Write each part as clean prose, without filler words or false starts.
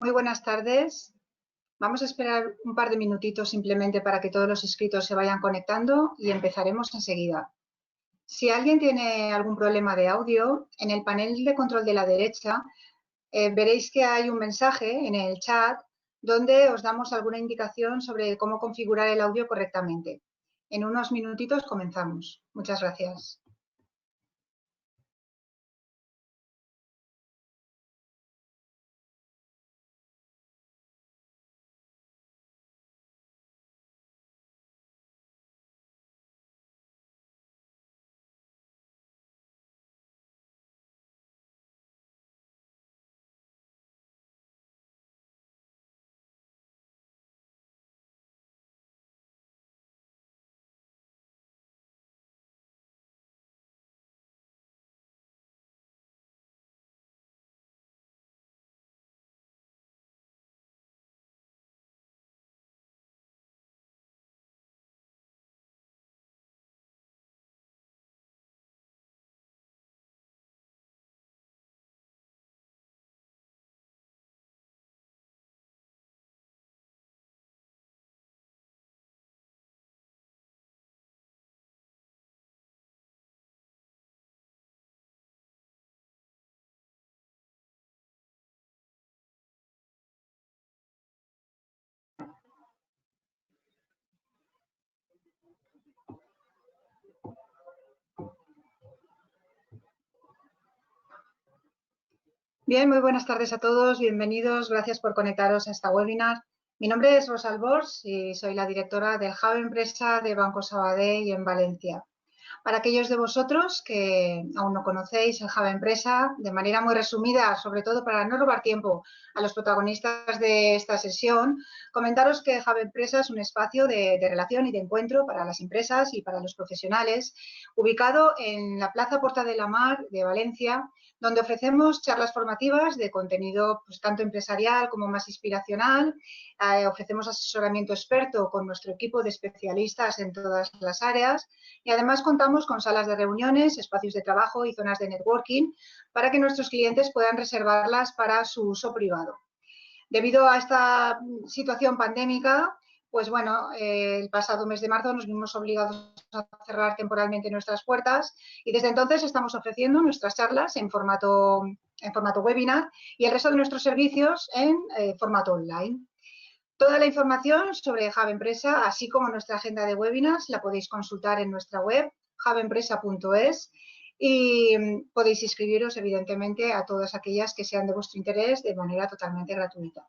Muy buenas tardes. Vamos a esperar un par de minutitos simplemente para que todos los inscritos se vayan conectando y empezaremos enseguida. Si alguien tiene algún problema de audio, en el panel de control de la derecha veréis que hay un mensaje en el chat donde os damos alguna indicación sobre cómo configurar el audio correctamente. En unos minutitos comenzamos. Muchas gracias. Bien, muy buenas tardes a todos, bienvenidos, gracias por conectaros a esta webinar. Mi nombre es Rosa Albors y soy la directora del Hub Empresa de Banco Sabadell en Valencia. Para aquellos de vosotros que aún no conocéis el Hub Empresa, de manera muy resumida, sobre todo para no robar tiempo a los protagonistas de esta sesión, comentaros que Hub Empresa es un espacio de relación y de encuentro para las empresas y para los profesionales, ubicado en la Plaza Porta de la Mar de Valencia, donde ofrecemos charlas formativas de contenido pues, tanto empresarial como más inspiracional. Ofrecemos asesoramiento experto con nuestro equipo de especialistas en todas las áreas y además contamos con salas de reuniones, espacios de trabajo y zonas de networking para que nuestros clientes puedan reservarlas para su uso privado. Debido a esta situación pandémica, pues bueno, el pasado mes de marzo nos vimos obligados a cerrar temporalmente nuestras puertas y desde entonces estamos ofreciendo nuestras charlas en formato webinar y el resto de nuestros servicios en formato online. Toda la información sobre Hub Empresa, así como nuestra agenda de webinars, la podéis consultar en nuestra web, hubempresa.es, y podéis inscribiros, evidentemente, a todas aquellas que sean de vuestro interés de manera totalmente gratuita.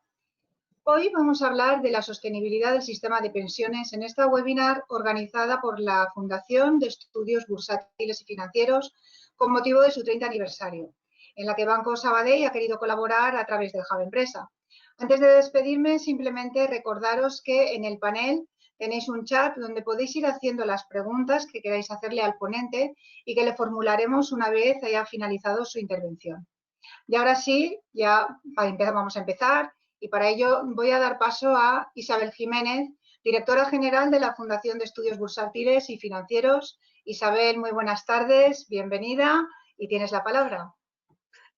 Hoy vamos a hablar de la sostenibilidad del sistema de pensiones en esta webinar organizada por la Fundación de Estudios Bursátiles y Financieros con motivo de su 30 aniversario, en la que Banco Sabadell ha querido colaborar a través del Hub Empresa. Antes de despedirme, simplemente recordaros que en el panel tenéis un chat donde podéis ir haciendo las preguntas que queráis hacerle al ponente y que le formularemos una vez haya finalizado su intervención. Y ahora sí, ya vamos a empezar y para ello voy a dar paso a Isabel Jiménez, directora general de la Fundación de Estudios Bursátiles y Financieros. Isabel, muy buenas tardes, bienvenida y tienes la palabra.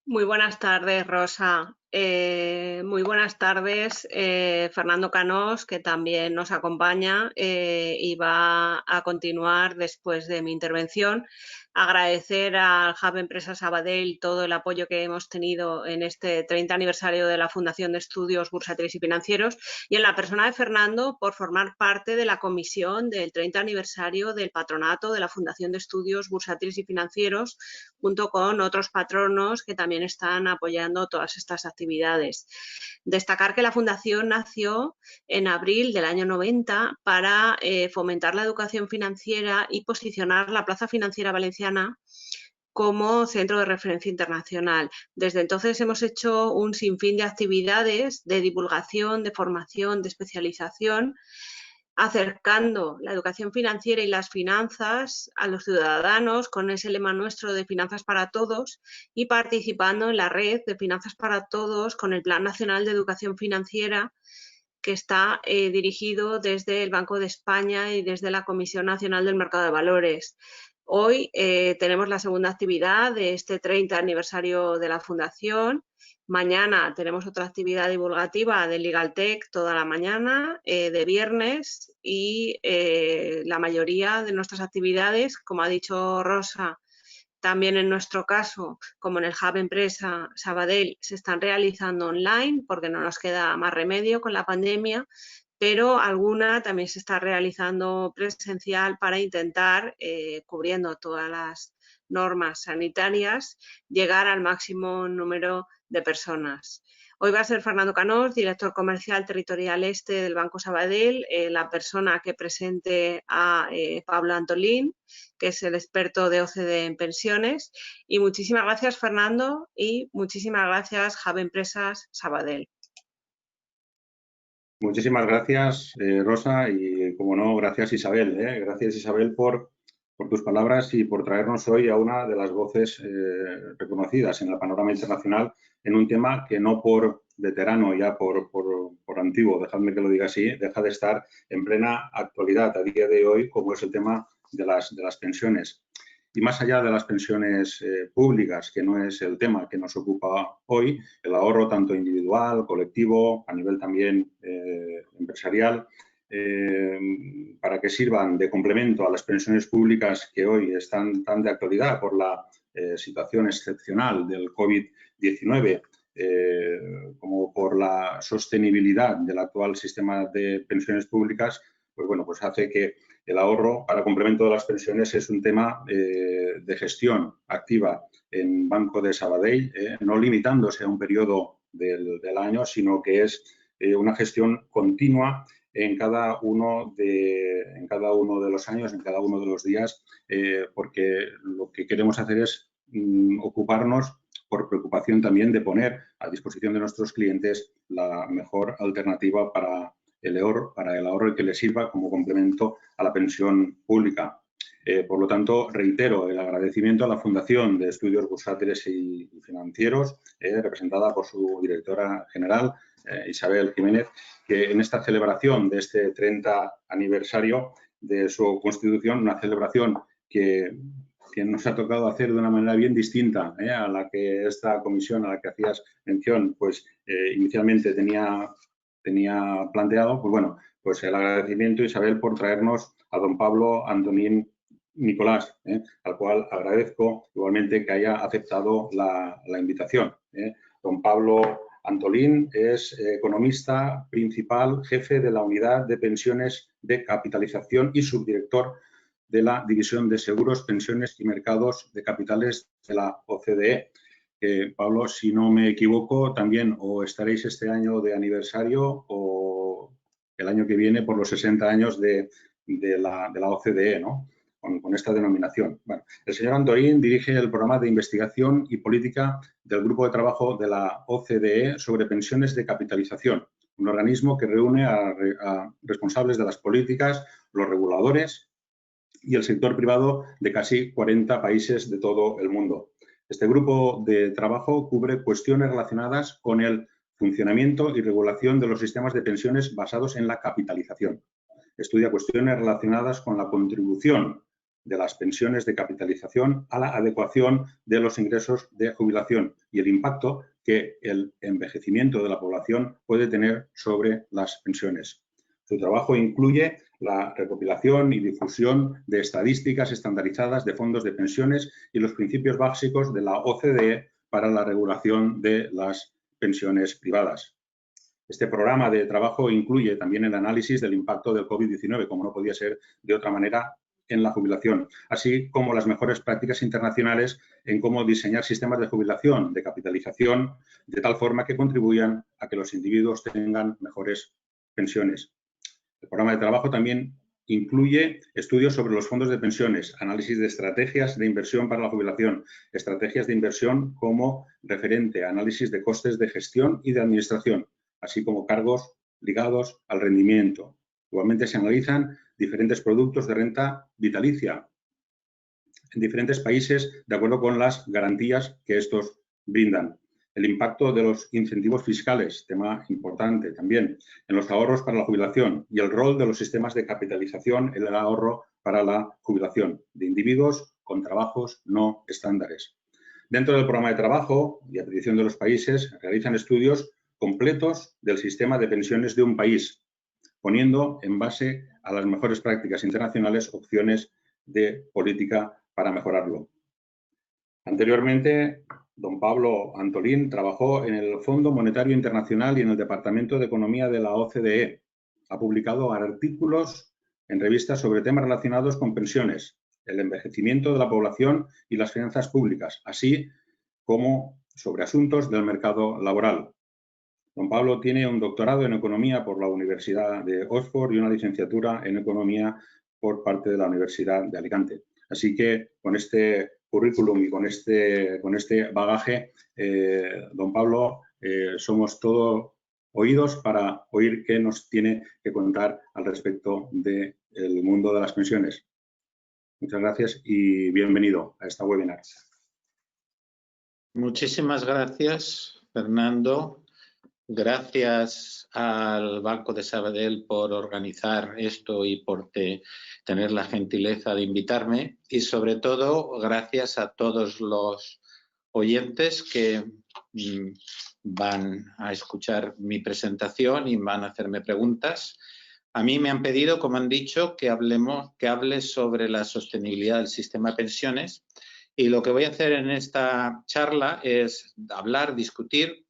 Muy buenas tardes, Rosa. Muy buenas tardes, Fernando Canós, que también nos acompaña y va a continuar después de mi intervención. Agradecer al Hub Empresa Sabadell todo el apoyo que hemos tenido en este 30 aniversario de la Fundación de Estudios Bursátiles y Financieros y en la persona de Fernando por formar parte de la comisión del 30 aniversario del patronato de la Fundación de Estudios Bursátiles y Financieros, junto con otros patronos que también están apoyando todas estas actividades. Destacar que la Fundación nació en abril del año 90 para fomentar la educación financiera y posicionar la plaza financiera valenciana como centro de referencia internacional. Desde entonces hemos hecho un sinfín de actividades de divulgación, de formación, de especialización, acercando la educación financiera y las finanzas a los ciudadanos con ese lema nuestro de Finanzas para Todos y participando en la red de Finanzas para Todos con el Plan Nacional de Educación Financiera que está dirigido desde el Banco de España y desde la Comisión Nacional del Mercado de Valores. Hoy tenemos la segunda actividad de este 30 aniversario de la Fundación. Mañana tenemos otra actividad divulgativa de LegalTech toda la mañana, de viernes, y la mayoría de nuestras actividades, como ha dicho Rosa, también en nuestro caso, como en el Hub Empresa Sabadell, se están realizando online porque no nos queda más remedio con la pandemia, pero alguna también se está realizando presencial para intentar, cubriendo todas las normas sanitarias, llegar al máximo número de personas. Hoy va a ser Fernando Canós, director comercial territorial este del Banco Sabadell, la persona que presente a Pablo Antolín, que es el experto de OCDE en pensiones. Y muchísimas gracias, Fernando, y muchísimas gracias, Hub Empresas Sabadell. Muchísimas gracias, Rosa, y como no, gracias Isabel. Gracias Isabel por tus palabras y por traernos hoy a una de las voces reconocidas en el panorama internacional en un tema que no por veterano, ya por antiguo, dejadme que lo diga así, deja de estar en plena actualidad a día de hoy, como es el tema de las pensiones. Y más allá de las pensiones públicas, que no es el tema que nos ocupa hoy, el ahorro tanto individual, colectivo, a nivel también empresarial, para que sirvan de complemento a las pensiones públicas que hoy están tan de actualidad por la situación excepcional del COVID-19, como por la sostenibilidad del actual sistema de pensiones públicas, pues bueno, pues hace que el ahorro para complemento de las pensiones es un tema de gestión activa en Banco de Sabadell, no limitándose a un periodo del año, sino que es una gestión continua en cada uno de los años, en cada uno de los días, porque lo que queremos hacer es ocuparnos por preocupación también de poner a disposición de nuestros clientes la mejor alternativa para el ahorro y que les sirva como complemento a la pensión pública. Por lo tanto, reitero el agradecimiento a la Fundación de Estudios Bursátiles y Financieros, representada por su directora general, Isabel Jiménez, que en esta celebración de este 30 aniversario de su constitución, una celebración que nos ha tocado hacer de una manera bien distinta a la que esta comisión a la que hacías mención, pues inicialmente tenía planteado, pues bueno, pues el agradecimiento, Isabel, por traernos a don Pablo Antolín Nicolás, al cual agradezco igualmente que haya aceptado la invitación. Don Pablo Antolín es economista principal, jefe de la Unidad de Pensiones de Capitalización y subdirector de la División de Seguros, Pensiones y Mercados de Capitales de la OCDE. Pablo, si no me equivoco, también o estaréis este año de aniversario o el año que viene por los 60 años de la OCDE, ¿no? Con esta denominación. Bueno, el señor Antolín dirige el programa de investigación y política del Grupo de Trabajo de la OCDE sobre pensiones de capitalización, un organismo que reúne a responsables de las políticas, los reguladores y el sector privado de casi 40 países de todo el mundo. Este grupo de trabajo cubre cuestiones relacionadas con el funcionamiento y regulación de los sistemas de pensiones basados en la capitalización. Estudia cuestiones relacionadas con la contribución de las pensiones de capitalización a la adecuación de los ingresos de jubilación y el impacto que el envejecimiento de la población puede tener sobre las pensiones. Su trabajo incluye la recopilación y difusión de estadísticas estandarizadas de fondos de pensiones y los principios básicos de la OCDE para la regulación de las pensiones privadas. Este programa de trabajo incluye también el análisis del impacto del COVID-19, como no podía ser de otra manera, en la jubilación, así como las mejores prácticas internacionales en cómo diseñar sistemas de jubilación, de capitalización, de tal forma que contribuyan a que los individuos tengan mejores pensiones. El programa de trabajo también incluye estudios sobre los fondos de pensiones, análisis de estrategias de inversión para la jubilación, estrategias de inversión como referente a análisis de costes de gestión y de administración, así como cargos ligados al rendimiento. Igualmente se analizan diferentes productos de renta vitalicia en diferentes países de acuerdo con las garantías que estos brindan. el impacto de los incentivos fiscales, tema importante también, en los ahorros para la jubilación y el rol de los sistemas de capitalización en el ahorro para la jubilación de individuos con trabajos no estándares. Dentro del programa de trabajo y a petición de los países realizan estudios completos del sistema de pensiones de un país, poniendo en base a las mejores prácticas internacionales opciones de política para mejorarlo. Anteriormente, don Pablo Antolín trabajó en el Fondo Monetario Internacional y en el Departamento de Economía de la OCDE. Ha publicado artículos en revistas sobre temas relacionados con pensiones, el envejecimiento de la población y las finanzas públicas, así como sobre asuntos del mercado laboral. Don Pablo tiene un doctorado en Economía por la Universidad de Oxford y una licenciatura en Economía por parte de la Universidad de Alicante. Así que con este currículum y con este bagaje, don Pablo, somos todos oídos para oír qué nos tiene que contar al respecto del mundo de las pensiones. Muchas gracias y bienvenido a esta webinar. Muchísimas gracias, Fernando. Gracias al Banco de Sabadell por organizar esto y por tener la gentileza de invitarme. Y sobre todo, gracias a todos los oyentes que van a escuchar mi presentación y van a hacerme preguntas. A mí me han pedido, como han dicho, que hable sobre la sostenibilidad del sistema de pensiones. Y lo que voy a hacer en esta charla es discutir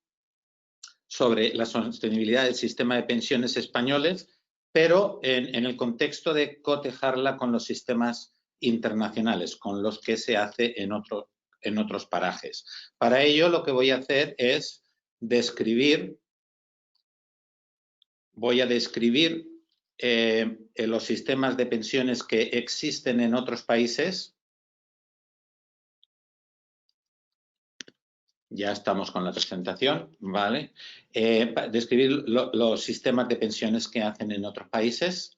sobre la sostenibilidad del sistema de pensiones españoles, pero en el contexto de cotejarla con los sistemas internacionales, con los que se hace en otros parajes. Para ello, lo que voy a hacer es describir los sistemas de pensiones que existen en otros países. Ya estamos con la presentación, ¿vale? Describir los sistemas de pensiones que hacen en otros países.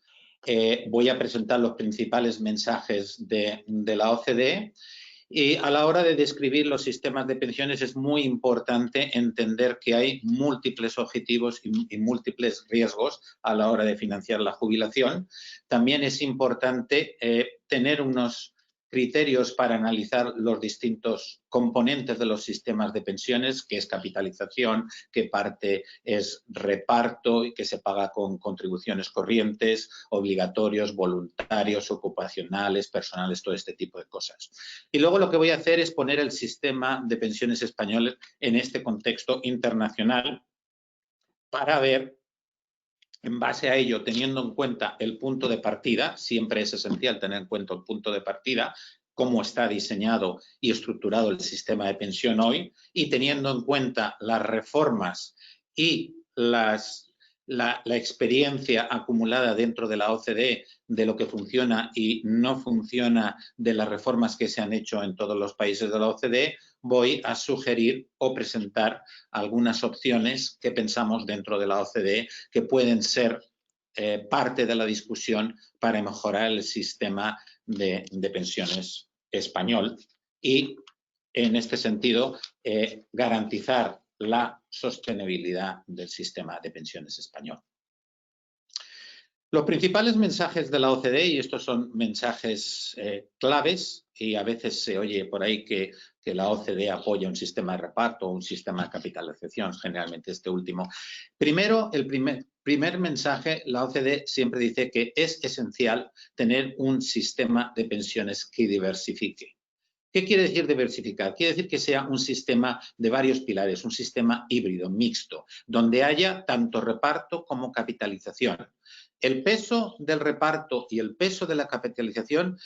Voy a presentar los principales mensajes de la OCDE. Y a la hora de describir los sistemas de pensiones es muy importante entender que hay múltiples objetivos y múltiples riesgos a la hora de financiar la jubilación. También es importante tener unos criterios para analizar los distintos componentes de los sistemas de pensiones, que es capitalización, qué parte es reparto y que se paga con contribuciones corrientes, obligatorios, voluntarios, ocupacionales, personales, todo este tipo de cosas. Y luego lo que voy a hacer es poner el sistema de pensiones español en este contexto internacional para ver, en base a ello, teniendo en cuenta el punto de partida, siempre es esencial tener en cuenta el punto de partida, cómo está diseñado y estructurado el sistema de pensión hoy, y teniendo en cuenta las reformas y la experiencia acumulada dentro de la OCDE de lo que funciona y no funciona de las reformas que se han hecho en todos los países de la OCDE, voy a sugerir o presentar algunas opciones que pensamos dentro de la OCDE que pueden ser parte de la discusión para mejorar el sistema de pensiones español y, en este sentido, garantizar la sostenibilidad del sistema de pensiones español. Los principales mensajes de la OCDE, y estos son mensajes claves, y a veces se oye por ahí que la OCDE apoya un sistema de reparto o un sistema de capitalización, generalmente este último. Primero, el primer mensaje, la OCDE siempre dice que es esencial tener un sistema de pensiones que diversifique. ¿Qué quiere decir diversificar? Quiere decir que sea un sistema de varios pilares, un sistema híbrido, mixto, donde haya tanto reparto como capitalización. El peso del reparto y el peso de la capitalización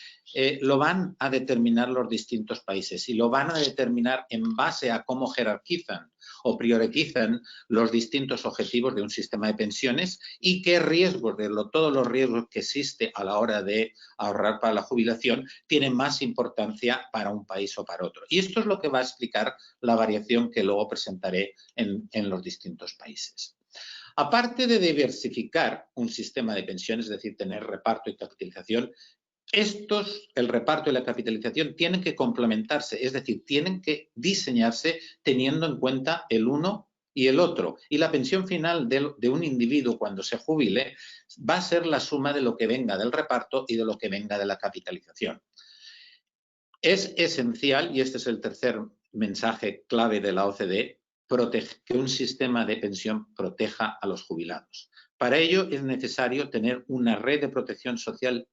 lo van a determinar los distintos países y lo van a determinar en base a cómo jerarquizan o priorizan los distintos objetivos de un sistema de pensiones y qué riesgos, todos los riesgos que existe a la hora de ahorrar para la jubilación, tienen más importancia para un país o para otro. Y esto es lo que va a explicar la variación que luego presentaré en los distintos países. Aparte de diversificar un sistema de pensiones, es decir, tener reparto y capitalización, el reparto y la capitalización tienen que complementarse, es decir, tienen que diseñarse teniendo en cuenta el uno y el otro. Y la pensión final de un individuo cuando se jubile va a ser la suma de lo que venga del reparto y de lo que venga de la capitalización. Es esencial, y este es el tercer mensaje clave de la OCDE, que un sistema de pensión proteja a los jubilados. Para ello es necesario tener una red de protección social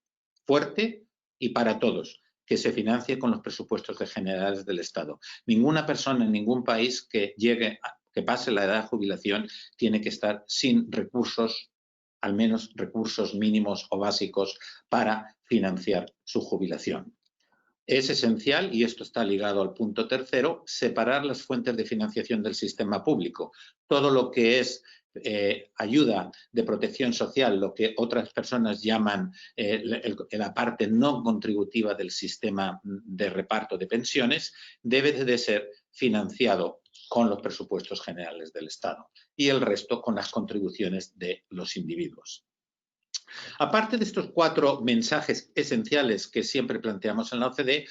fuerte y para todos, que se financie con los presupuestos generales del Estado. Ninguna persona en ningún país que pase la edad de jubilación tiene que estar sin recursos, al menos recursos mínimos o básicos para financiar su jubilación. Es esencial, y esto está ligado al punto tercero, separar las fuentes de financiación del sistema público. Todo lo que es ayuda de protección social, lo que otras personas llaman la parte no contributiva del sistema de reparto de pensiones, debe de ser financiado con los presupuestos generales del Estado y el resto con las contribuciones de los individuos. Aparte de estos 4 mensajes esenciales que siempre planteamos en la OCDE,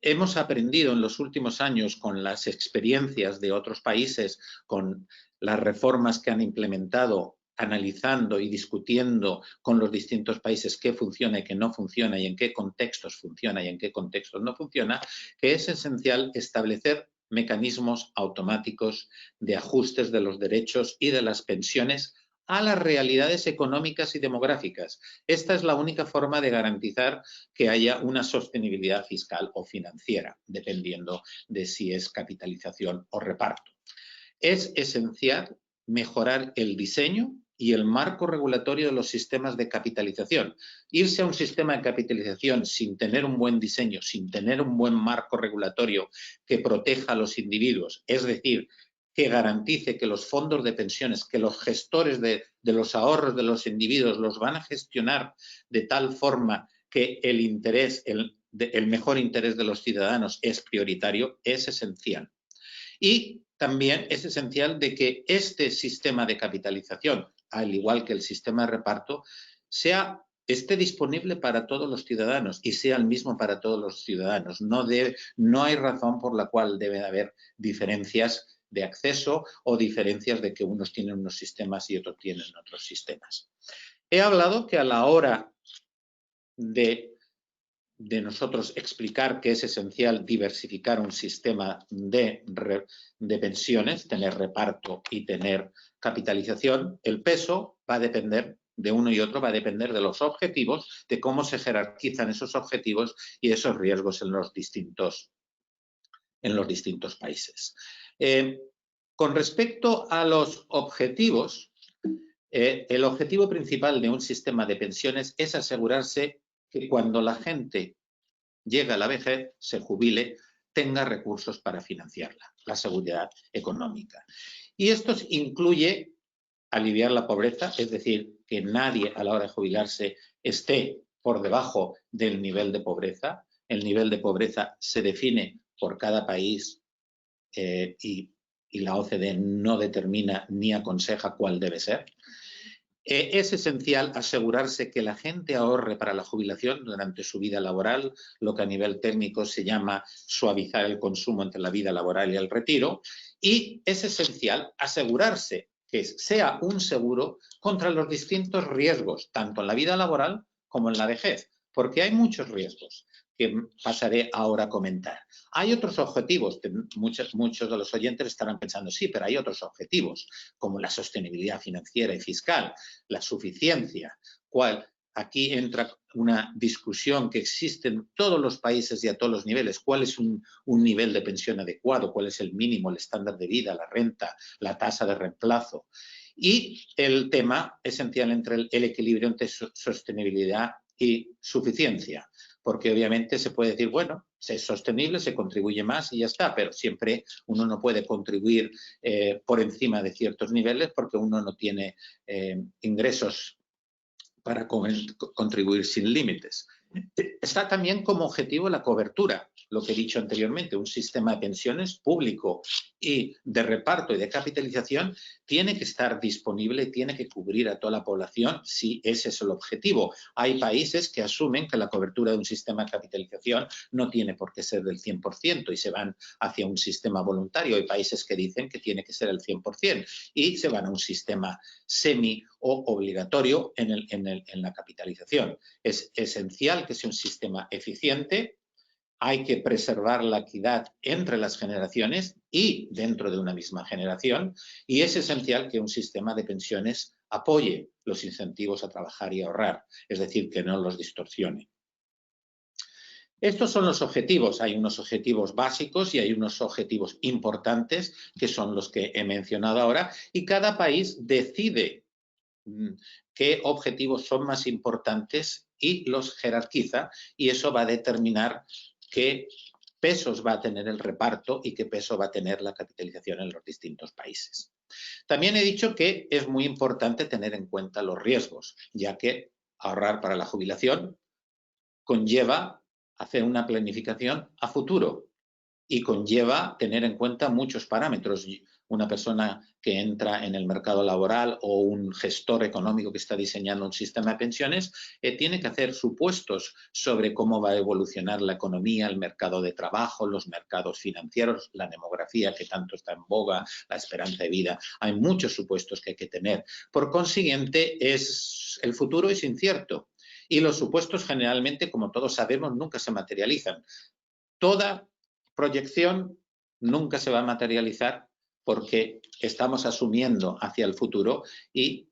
hemos aprendido en los últimos años con las experiencias de otros países, con las reformas que han implementado, analizando y discutiendo con los distintos países qué funciona y qué no funciona y en qué contextos funciona y en qué contextos no funciona, que es esencial establecer mecanismos automáticos de ajustes de los derechos y de las pensiones a las realidades económicas y demográficas. Esta es la única forma de garantizar que haya una sostenibilidad fiscal o financiera, dependiendo de si es capitalización o reparto. Es esencial mejorar el diseño y el marco regulatorio de los sistemas de capitalización. Irse a un sistema de capitalización sin tener un buen diseño, sin tener un buen marco regulatorio que proteja a los individuos, es decir, que garantice que los fondos de pensiones, que los gestores de los ahorros de los individuos los van a gestionar de tal forma que el mejor interés de los ciudadanos es prioritario, es esencial. Y también es esencial de que este sistema de capitalización, al igual que el sistema de reparto, esté disponible para todos los ciudadanos y sea el mismo para todos los ciudadanos. No hay razón por la cual debe haber diferencias de acceso o diferencias de que unos tienen unos sistemas y otros tienen otros sistemas. He hablado que a la hora de nosotros explicar que es esencial diversificar un sistema de pensiones, tener reparto y tener capitalización, el peso va a depender de uno y otro, va a depender de los objetivos, de cómo se jerarquizan esos objetivos y esos riesgos en los distintos países. Con respecto a los objetivos, el objetivo principal de un sistema de pensiones es asegurarse que cuando la gente llega a la vejez, se jubile, tenga recursos para financiarla, la seguridad económica. Y esto incluye aliviar la pobreza, es decir, que nadie a la hora de jubilarse esté por debajo del nivel de pobreza. El nivel de pobreza se define por cada país y la OCDE no determina ni aconseja cuál debe ser. Es esencial asegurarse que la gente ahorre para la jubilación durante su vida laboral, lo que a nivel técnico se llama suavizar el consumo entre la vida laboral y el retiro. Y es esencial asegurarse que sea un seguro contra los distintos riesgos, tanto en la vida laboral como en la vejez, porque hay muchos riesgos que pasaré ahora a comentar. Hay otros objetivos, muchos de los oyentes estarán pensando, sí, pero hay otros objetivos, como la sostenibilidad financiera y fiscal, la suficiencia. Aquí entra una discusión que existe en todos los países y a todos los niveles. ¿Cuál es un nivel de pensión adecuado? ¿Cuál es el mínimo, el estándar de vida, la renta, la tasa de reemplazo? Y el tema esencial entre el equilibrio entre sostenibilidad y suficiencia. Porque obviamente se puede decir, bueno, si es sostenible, se contribuye más y ya está, pero siempre uno no puede contribuir por encima de ciertos niveles porque uno no tiene ingresos para contribuir sin límites. Está también como objetivo la cobertura, lo que he dicho anteriormente, un sistema de pensiones público y de reparto y de capitalización tiene que estar disponible, tiene que cubrir a toda la población si ese es el objetivo. Hay países que asumen que la cobertura de un sistema de capitalización no tiene por qué ser del 100% y se van hacia un sistema voluntario. Hay países que dicen que tiene que ser el 100% y se van a un sistema semi o obligatorio en la capitalización. Es esencial que sea un sistema eficiente. Hay que preservar la equidad entre las generaciones y dentro de una misma generación, y es esencial que un sistema de pensiones apoye los incentivos a trabajar y ahorrar, es decir, que no los distorsione. Estos son los objetivos. Hay unos objetivos básicos y hay unos objetivos importantes, que son los que he mencionado ahora, y cada país decide qué objetivos son más importantes y los jerarquiza, y eso va a determinar qué pesos va a tener el reparto y qué peso va a tener la capitalización en los distintos países. También he dicho que es muy importante tener en cuenta los riesgos, ya que ahorrar para la jubilación conlleva hacer una planificación a futuro y conlleva tener en cuenta muchos parámetros. Una persona que entra en el mercado laboral o un gestor económico que está diseñando un sistema de pensiones tiene que hacer supuestos sobre cómo va a evolucionar la economía, el mercado de trabajo, los mercados financieros, la demografía que tanto está en boga, la esperanza de vida. Hay muchos supuestos que hay que tener. Por consiguiente, el futuro es incierto y los supuestos generalmente, como todos sabemos, nunca se materializan. Toda proyección nunca se va a materializar porque estamos asumiendo hacia el futuro y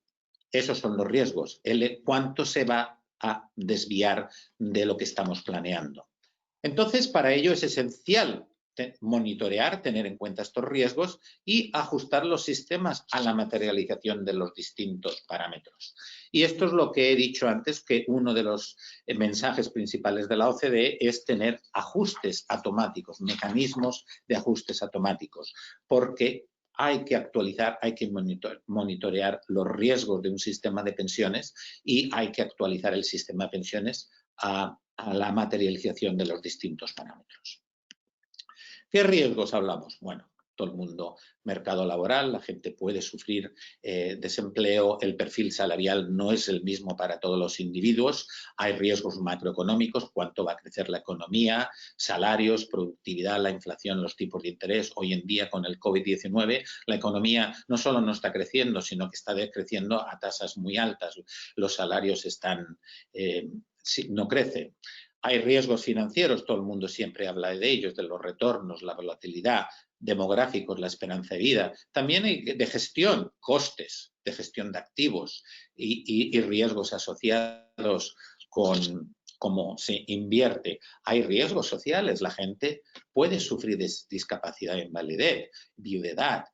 esos son los riesgos. ¿Cuánto se va a desviar de lo que estamos planeando? Entonces, para ello es esencial monitorear, tener en cuenta estos riesgos y ajustar los sistemas a la materialización de los distintos parámetros. Y esto es lo que he dicho antes, que uno de los mensajes principales de la OCDE es tener ajustes automáticos, mecanismos de ajustes automáticos, porque hay que actualizar, hay que monitorear los riesgos de un sistema de pensiones y hay que actualizar el sistema de pensiones a la materialización de los distintos parámetros. ¿Qué riesgos hablamos? Bueno, todo el mundo, mercado laboral, la gente puede sufrir desempleo, el perfil salarial no es el mismo para todos los individuos, hay riesgos macroeconómicos, cuánto va a crecer la economía, salarios, productividad, la inflación, los tipos de interés. Hoy en día con el COVID-19 la economía no solo no está creciendo, sino que está decreciendo a tasas muy altas, los salarios no crecen. Hay riesgos financieros, todo el mundo siempre habla de ellos, de los retornos, la volatilidad, demográficos, la esperanza de vida. También hay de gestión, costes, de gestión de activos y riesgos asociados con cómo se invierte. Hay riesgos sociales, la gente puede sufrir discapacidad e invalidez, viudedad.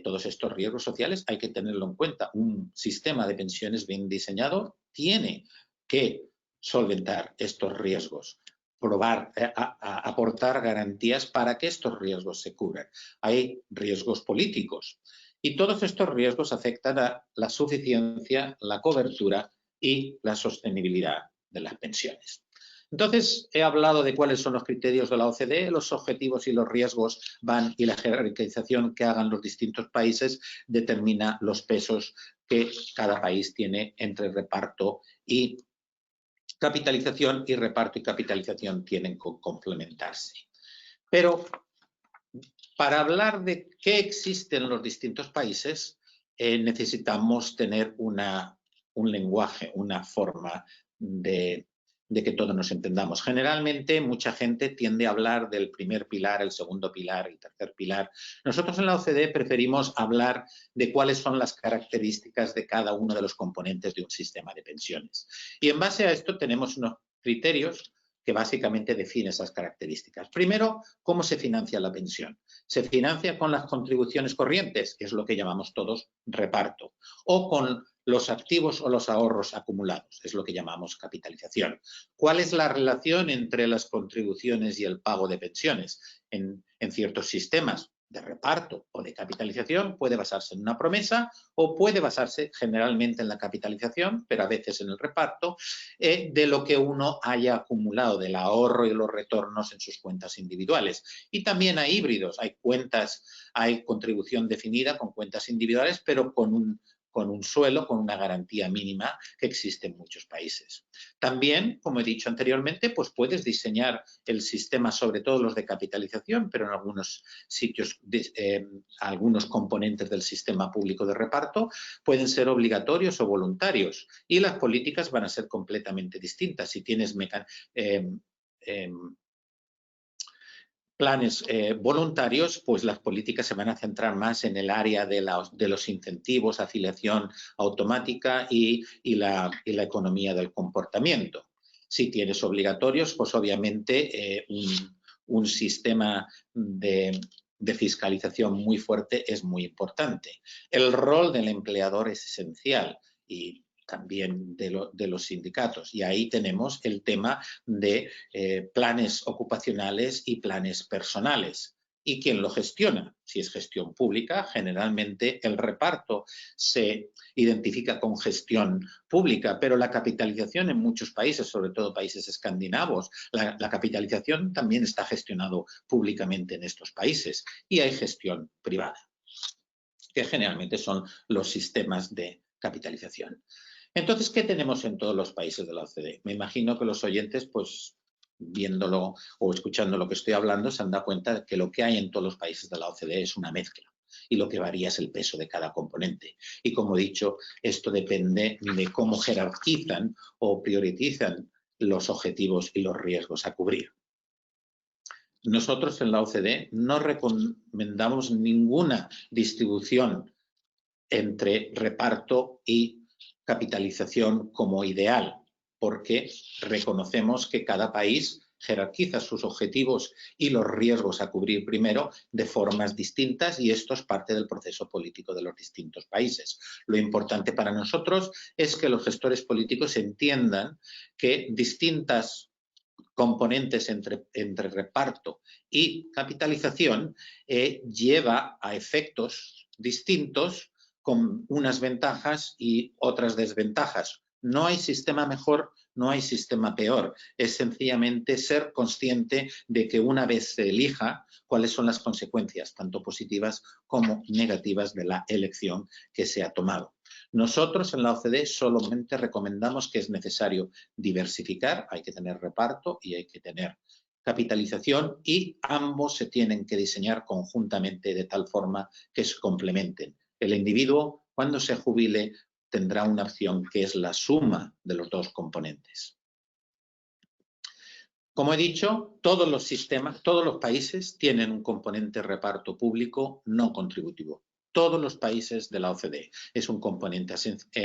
Todos estos riesgos sociales hay que tenerlo en cuenta. Un sistema de pensiones bien diseñado tiene que solventar estos riesgos, aportar garantías para que estos riesgos se cubran. Hay riesgos políticos y todos estos riesgos afectan a la suficiencia, la cobertura y la sostenibilidad de las pensiones. Entonces, he hablado de cuáles son los criterios de la OCDE, los objetivos y los riesgos van y la jerarquización que hagan los distintos países determina los pesos que cada país tiene entre reparto y capitalización, y reparto y capitalización tienen que complementarse. Pero para hablar de qué existe en los distintos países, necesitamos tener un lenguaje, una forma de que todos nos entendamos. Generalmente, mucha gente tiende a hablar del primer pilar, el segundo pilar, el tercer pilar. Nosotros en la OCDE preferimos hablar de cuáles son las características de cada uno de los componentes de un sistema de pensiones. Y en base a esto tenemos unos criterios que básicamente definen esas características. Primero, ¿cómo se financia la pensión? Se financia con las contribuciones corrientes, que es lo que llamamos todos reparto, o con los activos o los ahorros acumulados, es lo que llamamos capitalización. ¿Cuál es la relación entre las contribuciones y el pago de pensiones? En ciertos sistemas de reparto o de capitalización puede basarse en una promesa o puede basarse generalmente en la capitalización, pero a veces en el reparto, de lo que uno haya acumulado, del ahorro y los retornos en sus cuentas individuales. Y también hay híbridos, hay contribución definida con cuentas individuales, pero con un suelo, con una garantía mínima que existe en muchos países. También, como he dicho anteriormente, pues puedes diseñar el sistema, sobre todo los de capitalización, pero en algunos sitios, algunos componentes del sistema público de reparto pueden ser obligatorios o voluntarios y las políticas van a ser completamente distintas. Si tienes planes voluntarios, pues las políticas se van a centrar más en el área de los incentivos, afiliación automática y la economía del comportamiento. Si tienes obligatorios, pues obviamente un sistema de fiscalización muy fuerte es muy importante. El rol del empleador es esencial y también de los sindicatos. Y ahí tenemos el tema de planes ocupacionales y planes personales. ¿Y quién lo gestiona? Si es gestión pública, generalmente el reparto se identifica con gestión pública, pero la capitalización en muchos países, sobre todo países escandinavos, la capitalización también está gestionado públicamente en estos países y hay gestión privada, que generalmente son los sistemas de capitalización. Entonces, ¿qué tenemos en todos los países de la OCDE? Me imagino que los oyentes, pues, viéndolo o escuchando lo que estoy hablando, se han dado cuenta de que lo que hay en todos los países de la OCDE es una mezcla y lo que varía es el peso de cada componente. Y como he dicho, esto depende de cómo jerarquizan o priorizan los objetivos y los riesgos a cubrir. Nosotros en la OCDE no recomendamos ninguna distribución entre reparto y capitalización como ideal, porque reconocemos que cada país jerarquiza sus objetivos y los riesgos a cubrir primero de formas distintas y esto es parte del proceso político de los distintos países. Lo importante para nosotros es que los gestores políticos entiendan que distintas componentes entre reparto y capitalización lleva a efectos distintos con unas ventajas y otras desventajas. No hay sistema mejor, no hay sistema peor. Es sencillamente ser consciente de que una vez se elija, cuáles son las consecuencias, tanto positivas como negativas de la elección que se ha tomado. Nosotros en la OCDE solamente recomendamos que es necesario diversificar, hay que tener reparto y hay que tener capitalización y ambos se tienen que diseñar conjuntamente de tal forma que se complementen. El individuo, cuando se jubile, tendrá una opción que es la suma de los dos componentes. Como he dicho, todos los sistemas, todos los países tienen un componente reparto público no contributivo. Todos los países de la OCDE. Es un componente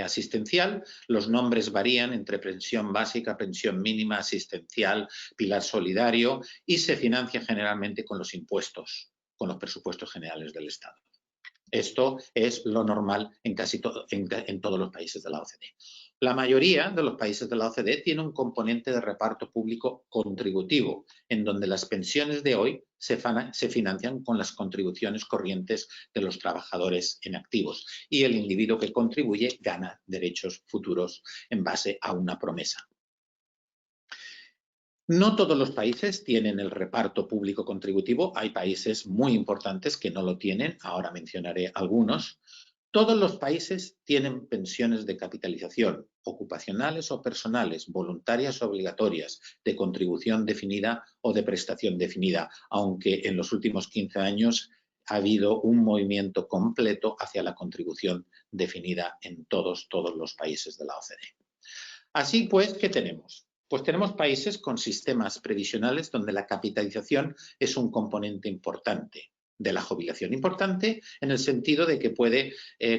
asistencial. Los nombres varían entre pensión básica, pensión mínima, asistencial, pilar solidario y se financia generalmente con los impuestos, con los presupuestos generales del Estado. Esto es lo normal en todos los países de la OCDE. La mayoría de los países de la OCDE tiene un componente de reparto público contributivo, en donde las pensiones de hoy se financian con las contribuciones corrientes de los trabajadores en activos y el individuo que contribuye gana derechos futuros en base a una promesa. No todos los países tienen el reparto público contributivo. Hay países muy importantes que no lo tienen. Ahora mencionaré algunos. Todos los países tienen pensiones de capitalización, ocupacionales o personales, voluntarias o obligatorias, de contribución definida o de prestación definida, aunque en los últimos 15 años ha habido un movimiento completo hacia la contribución definida en todos los países de la OCDE. Así pues, ¿qué tenemos? Pues tenemos países con sistemas previsionales donde la capitalización es un componente importante de la jubilación. Importante en el sentido de que puede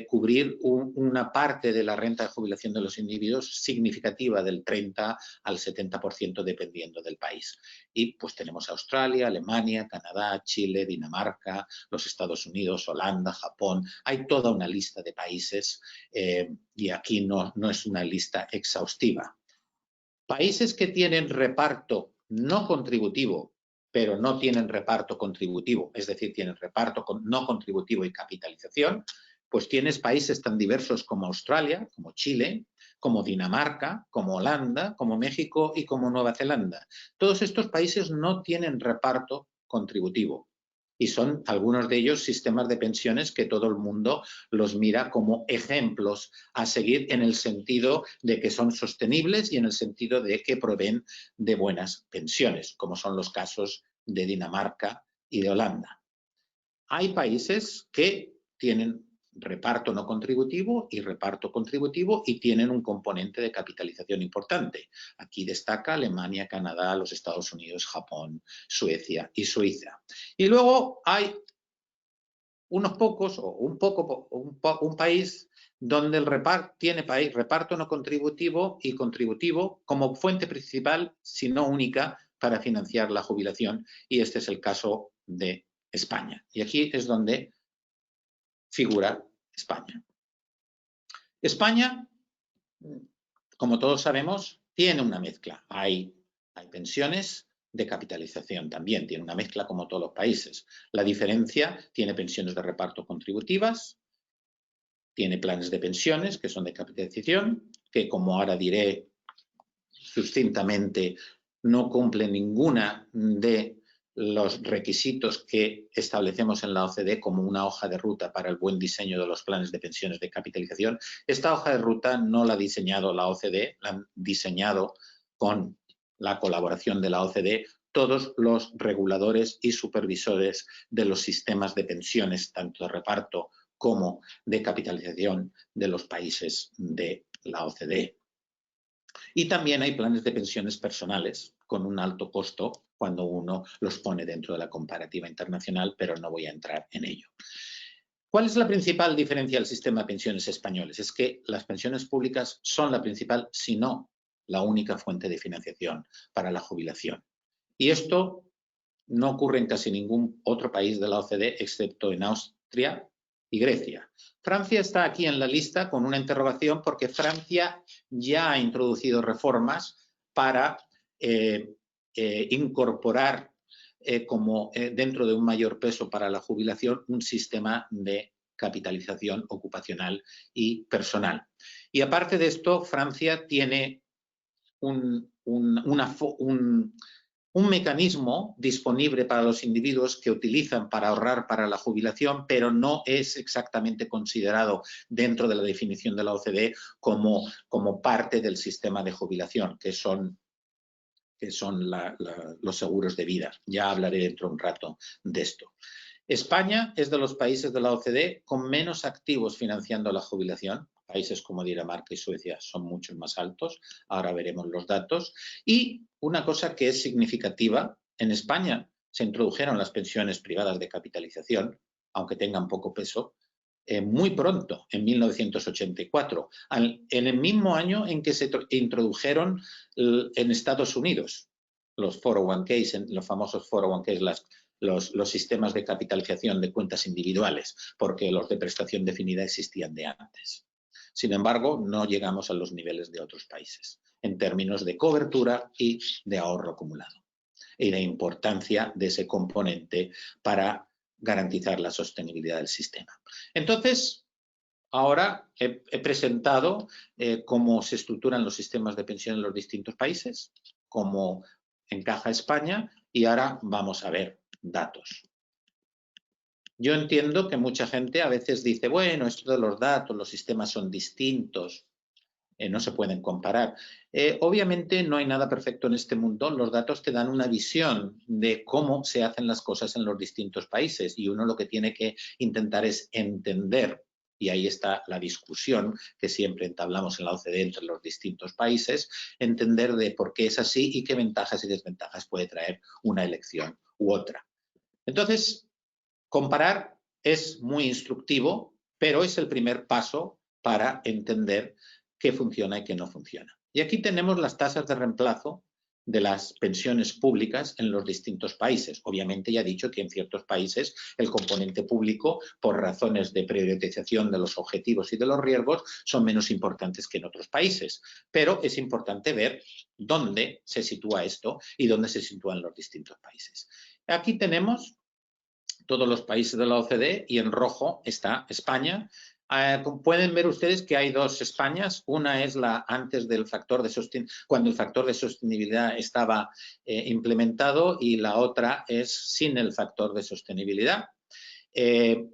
cubrir una parte de la renta de jubilación de los individuos significativa del 30 al 70% dependiendo del país. Y pues tenemos Australia, Alemania, Canadá, Chile, Dinamarca, los Estados Unidos, Holanda, Japón. Hay toda una lista de países y aquí no es una lista exhaustiva. Países que tienen reparto no contributivo, pero no tienen reparto contributivo, es decir, tienen reparto no contributivo y capitalización, pues tienes países tan diversos como Australia, como Chile, como Dinamarca, como Holanda, como México y como Nueva Zelanda. Todos estos países no tienen reparto contributivo y son algunos de ellos sistemas de pensiones que todo el mundo los mira como ejemplos a seguir en el sentido de que son sostenibles y en el sentido de que proveen de buenas pensiones, como son los casos de Dinamarca y de Holanda. Hay países que tienen reparto no contributivo y reparto contributivo y tienen un componente de capitalización importante. Aquí destaca Alemania, Canadá, los Estados Unidos, Japón, Suecia y Suiza. Y luego hay unos pocos o un país donde el reparto tiene reparto no contributivo y contributivo como fuente principal, si no única, para financiar la jubilación, y este es el caso de España. Y aquí es donde figura España. España, como todos sabemos, tiene una mezcla. Hay pensiones de capitalización también, tiene una mezcla como todos los países. La diferencia, tiene pensiones de reparto contributivas, tiene planes de pensiones que son de capitalización, que como ahora diré sucintamente, no cumplen ninguna de los requisitos que establecemos en la OCDE como una hoja de ruta para el buen diseño de los planes de pensiones de capitalización. Esta hoja de ruta no la ha diseñado la OCDE, la han diseñado con la colaboración de la OCDE todos los reguladores y supervisores de los sistemas de pensiones, tanto de reparto como de capitalización de los países de la OCDE. Y también hay planes de pensiones personales con un alto costo cuando uno los pone dentro de la comparativa internacional, pero no voy a entrar en ello. ¿Cuál es la principal diferencia del sistema de pensiones españoles? Es que las pensiones públicas son la principal, si no la única fuente de financiación para la jubilación. Y esto no ocurre en casi ningún otro país de la OCDE, excepto en Austria y Grecia. Francia está aquí en la lista con una interrogación porque Francia ya ha introducido reformas para incorporar dentro de un mayor peso para la jubilación un sistema de capitalización ocupacional y personal. Y aparte de esto, Francia tiene un mecanismo disponible para los individuos que utilizan para ahorrar para la jubilación, pero no es exactamente considerado dentro de la definición de la OCDE como parte del sistema de jubilación, que son los seguros de vida. Ya hablaré dentro de un rato de esto. España es de los países de la OCDE con menos activos financiando la jubilación. Países como Dinamarca y Suecia son mucho más altos. Ahora veremos los datos. Y una cosa que es significativa, en España se introdujeron las pensiones privadas de capitalización, aunque tengan poco peso, muy pronto, en 1984, en el mismo año en que se introdujeron en Estados Unidos los 401ks, los famosos 401ks, los sistemas de capitalización de cuentas individuales, porque los de prestación definida existían de antes. Sin embargo, no llegamos a los niveles de otros países en términos de cobertura y de ahorro acumulado y de importancia de ese componente para garantizar la sostenibilidad del sistema. Entonces, ahora he presentado cómo se estructuran los sistemas de pensión en los distintos países, cómo encaja España, y ahora vamos a ver datos. Yo entiendo que mucha gente a veces dice, bueno, esto de los datos, los sistemas son distintos, no se pueden comparar. Obviamente no hay nada perfecto en este mundo. Los datos te dan una visión de cómo se hacen las cosas en los distintos países y uno lo que tiene que intentar es entender, y ahí está la discusión que siempre entablamos en la OCDE entre los distintos países, entender de por qué es así y qué ventajas y desventajas puede traer una elección u otra. Entonces, comparar es muy instructivo, pero es el primer paso para entender qué funciona y qué no funciona. Y aquí tenemos las tasas de reemplazo de las pensiones públicas en los distintos países. Obviamente ya he dicho que en ciertos países el componente público, por razones de priorización de los objetivos y de los riesgos, son menos importantes que en otros países. Pero es importante ver dónde se sitúa esto y dónde se sitúan los distintos países. Aquí tenemos todos los países de la OCDE y en rojo está España. Pueden ver ustedes que hay dos Españas. Una es la antes del factor de cuando el factor de sostenibilidad estaba implementado, y la otra es sin el factor de sostenibilidad.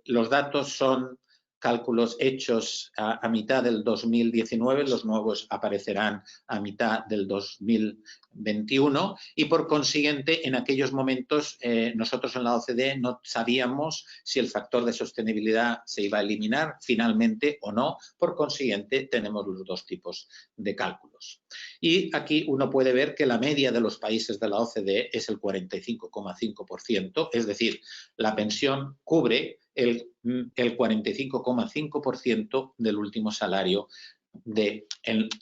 Los datos son cálculos hechos a mitad del 2019, los nuevos aparecerán a mitad del 2021 y por consiguiente en aquellos momentos nosotros en la OCDE no sabíamos si el factor de sostenibilidad se iba a eliminar finalmente o no, por consiguiente tenemos los dos tipos de cálculos. Y aquí uno puede ver que la media de los países de la OCDE es el 45,5%, es decir, la pensión cubre el 45,5% del último salario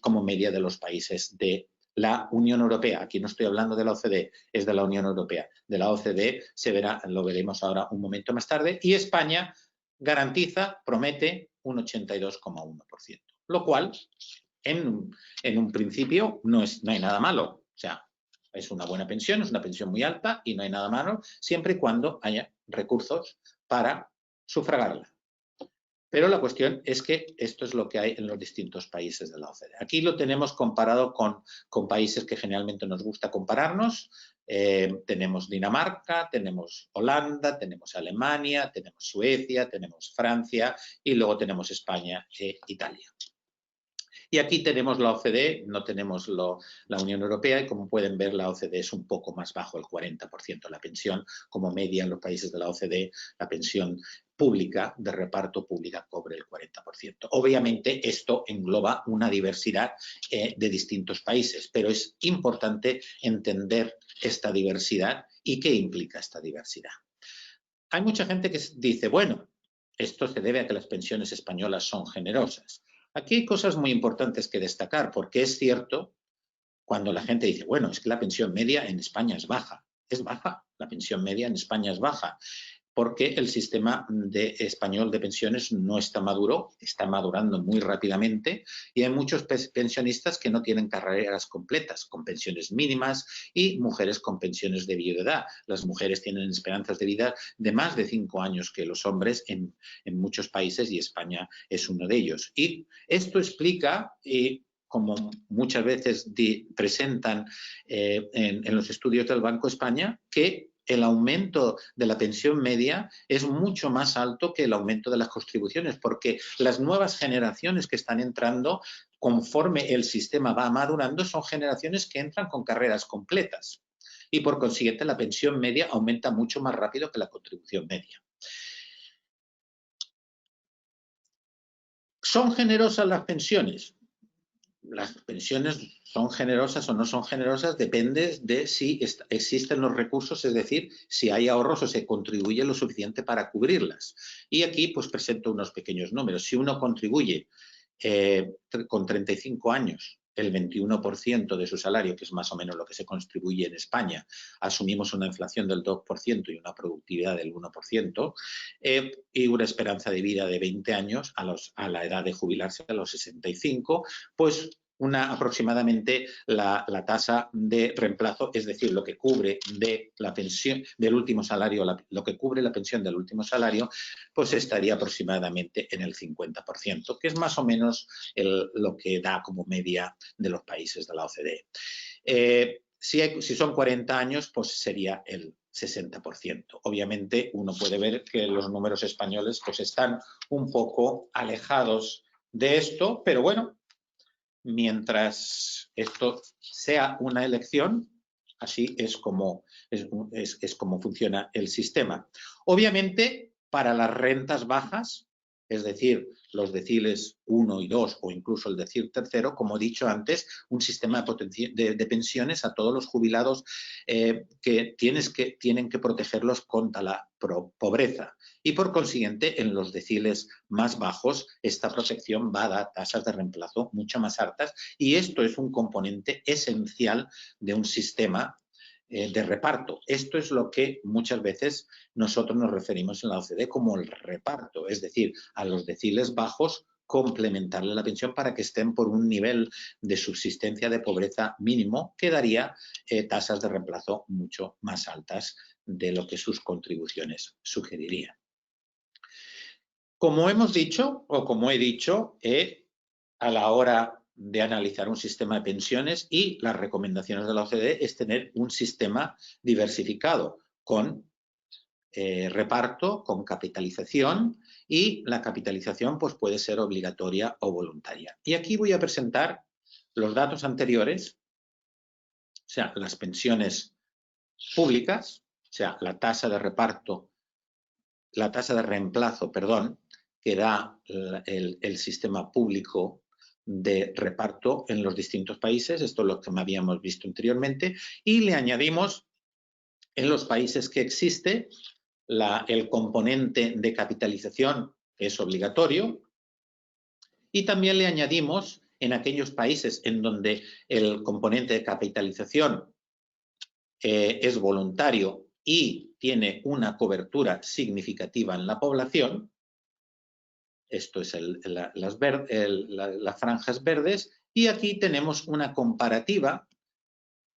como media de los países de la Unión Europea. Aquí no estoy hablando de la OCDE, es de la Unión Europea. De la OCDE se verá, lo veremos ahora un momento más tarde, y España garantiza, promete un 82,1%, lo cual en un principio no hay nada malo. O sea, es una buena pensión, es una pensión muy alta y no hay nada malo siempre y cuando haya recursos para sufragarla. Pero la cuestión es que esto es lo que hay en los distintos países de la OCDE. Aquí lo tenemos comparado con países que generalmente nos gusta compararnos. Tenemos Dinamarca, tenemos Holanda, tenemos Alemania, tenemos Suecia, tenemos Francia y luego tenemos España e Italia. Y aquí tenemos la OCDE, no tenemos la Unión Europea, y como pueden ver la OCDE es un poco más bajo, el 40%. La pensión como media en los países de la OCDE, la pensión pública, de reparto pública, cobre el 40%. Obviamente esto engloba una diversidad de distintos países, pero es importante entender esta diversidad y qué implica esta diversidad. Hay mucha gente que dice, bueno, esto se debe a que las pensiones españolas son generosas. Aquí hay cosas muy importantes que destacar, porque es cierto cuando la gente dice, bueno, es que la pensión media en España es baja. Es baja, la pensión media en España es baja, porque el sistema español de pensiones no está maduro, está madurando muy rápidamente y hay muchos pensionistas que no tienen carreras completas, con pensiones mínimas, y mujeres con pensiones de viudedad. Las mujeres tienen esperanzas de vida de más de 5 años que los hombres en muchos países, y España es uno de ellos. Y esto explica, como muchas veces presentan en los estudios del Banco de España, que el aumento de la pensión media es mucho más alto que el aumento de las contribuciones, porque las nuevas generaciones que están entrando, conforme el sistema va madurando, son generaciones que entran con carreras completas y por consiguiente la pensión media aumenta mucho más rápido que la contribución media. ¿Son generosas las pensiones? Las pensiones son generosas o no son generosas, depende de si existen los recursos, es decir, si hay ahorros o se contribuye lo suficiente para cubrirlas. Y aquí pues presento unos pequeños números. Si uno contribuye con 35 años el 21% de su salario, que es más o menos lo que se contribuye en España, asumimos una inflación del 2% y una productividad del 1%, y una esperanza de vida de 20 años a la edad de jubilarse a los 65, pues aproximadamente la tasa de reemplazo, es decir, lo que cubre de la pensión del último salario, lo que cubre la pensión del último salario, pues estaría aproximadamente en el 50%, que es más o menos lo que da como media de los países de la OCDE. Si son 40 años, pues sería el 60%. Obviamente uno puede ver que los números españoles pues están un poco alejados de esto, pero bueno, mientras esto sea una elección, así es como funciona el sistema. Obviamente, para las rentas bajas, es decir, los deciles 1 y 2 o incluso el decil tercero, como he dicho antes, un sistema de pensiones a todos los jubilados que tienen que protegerlos contra la pobreza. y por consiguiente en los deciles más bajos esta protección va a dar tasas de reemplazo mucho más altas y esto es un componente esencial de un sistema de reparto. Esto es lo que muchas veces nosotros nos referimos en la OCDE como el reparto, es decir, a los deciles bajos complementarle la pensión para que estén por un nivel de subsistencia de pobreza mínimo que daría tasas de reemplazo mucho más altas de lo que sus contribuciones sugerirían. Como hemos dicho, o como he dicho, a la hora de analizar un sistema de pensiones y las recomendaciones de la OCDE es tener un sistema diversificado con reparto, con capitalización y la capitalización pues, puede ser obligatoria o voluntaria. Y aquí voy a presentar los datos anteriores, o sea, las pensiones públicas, o sea, la tasa de reparto, la tasa de reemplazo, perdón, que da el sistema público de reparto en los distintos países, esto es lo que habíamos visto anteriormente, y le añadimos en los países que existe el componente de capitalización que es obligatorio y también le añadimos en aquellos países en donde el componente de capitalización es voluntario y tiene una cobertura significativa en la población, esto es las franjas verdes, y aquí tenemos una comparativa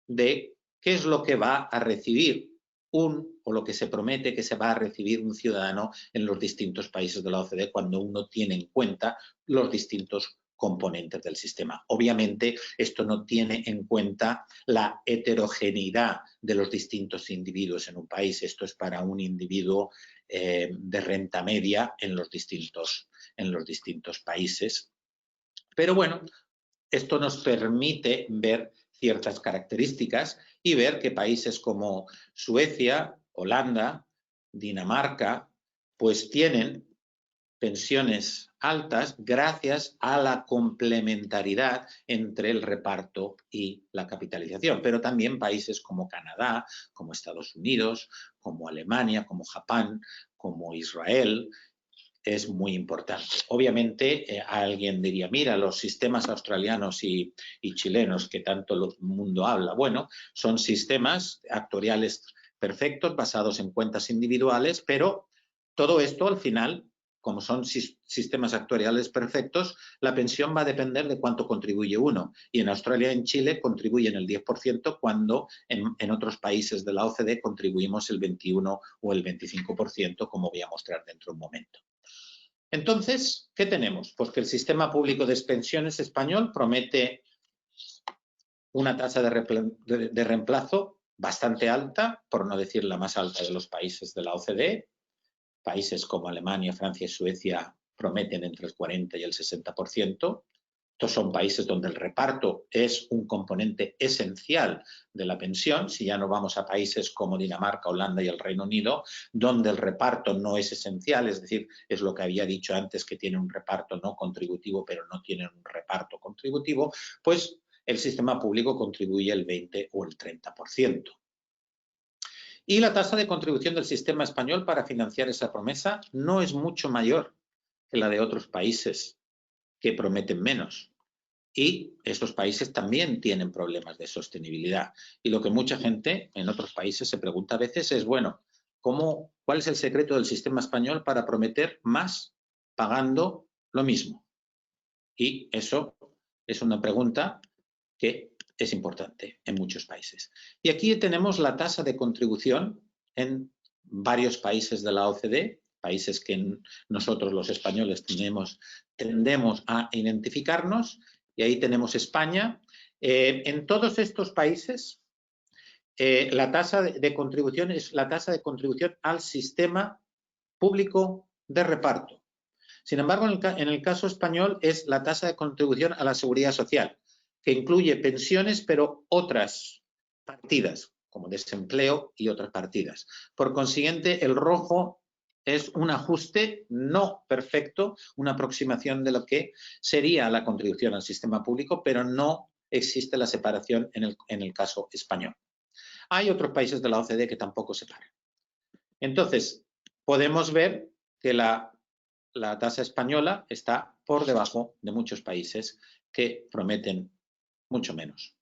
de qué es lo que va a recibir o lo que se promete que se va a recibir un ciudadano en los distintos países de la OCDE cuando uno tiene en cuenta los distintos componentes del sistema. Obviamente, esto no tiene en cuenta la heterogeneidad de los distintos individuos en un país. Esto es para un individuo de renta media en los distintos países. Pero bueno, esto nos permite ver ciertas características y ver que países como Suecia, Holanda, Dinamarca, pues tienen pensiones altas gracias a la complementariedad entre el reparto y la capitalización. Pero también países como Canadá, como Estados Unidos, como Alemania, como Japón, como Israel, es muy importante. Obviamente, alguien diría, mira, los sistemas australianos y chilenos que tanto el mundo habla, bueno, son sistemas actuariales perfectos, basados en cuentas individuales, pero todo esto al final, como son sistemas actuariales perfectos, la pensión va a depender de cuánto contribuye uno. Y en Australia y en Chile contribuyen el 10% cuando en otros países de la OCDE contribuimos el 21 o el 25%, como voy a mostrar dentro de un momento. Entonces, ¿qué tenemos? Pues que el sistema público de pensiones español promete una tasa de reemplazo bastante alta, por no decir la más alta de los países de la OCDE. Países como Alemania, Francia y Suecia prometen entre el 40 y el 60%. Estos son países donde el reparto es un componente esencial de la pensión, si ya no vamos a países como Dinamarca, Holanda y el Reino Unido, donde el reparto no es esencial, es decir, es lo que había dicho antes, que tienen un reparto no contributivo, pero no tienen un reparto contributivo, pues el sistema público contribuye el 20 o el 30%. Y la tasa de contribución del sistema español para financiar esa promesa no es mucho mayor que la de otros países que prometen menos. Y estos países también tienen problemas de sostenibilidad. Y lo que mucha gente en otros países se pregunta a veces es, bueno, ¿cuál es el secreto del sistema español para prometer más pagando lo mismo? Y eso es una pregunta que es importante en muchos países. Y aquí tenemos la tasa de contribución en varios países de la OCDE, países que nosotros los españoles tendemos a identificarnos, y ahí tenemos España. En todos estos países, la tasa de contribución es la tasa de contribución al sistema público de reparto. Sin embargo, en el caso español es la tasa de contribución a la seguridad social, que incluye pensiones, pero otras partidas, como desempleo y otras partidas. Por consiguiente, el rojo es un ajuste no perfecto, una aproximación de lo que sería la contribución al sistema público, pero no existe la separación en el caso español. Hay otros países de la OCDE que tampoco separan. Entonces, podemos ver que la tasa española está por debajo de muchos países que prometen mucho menos.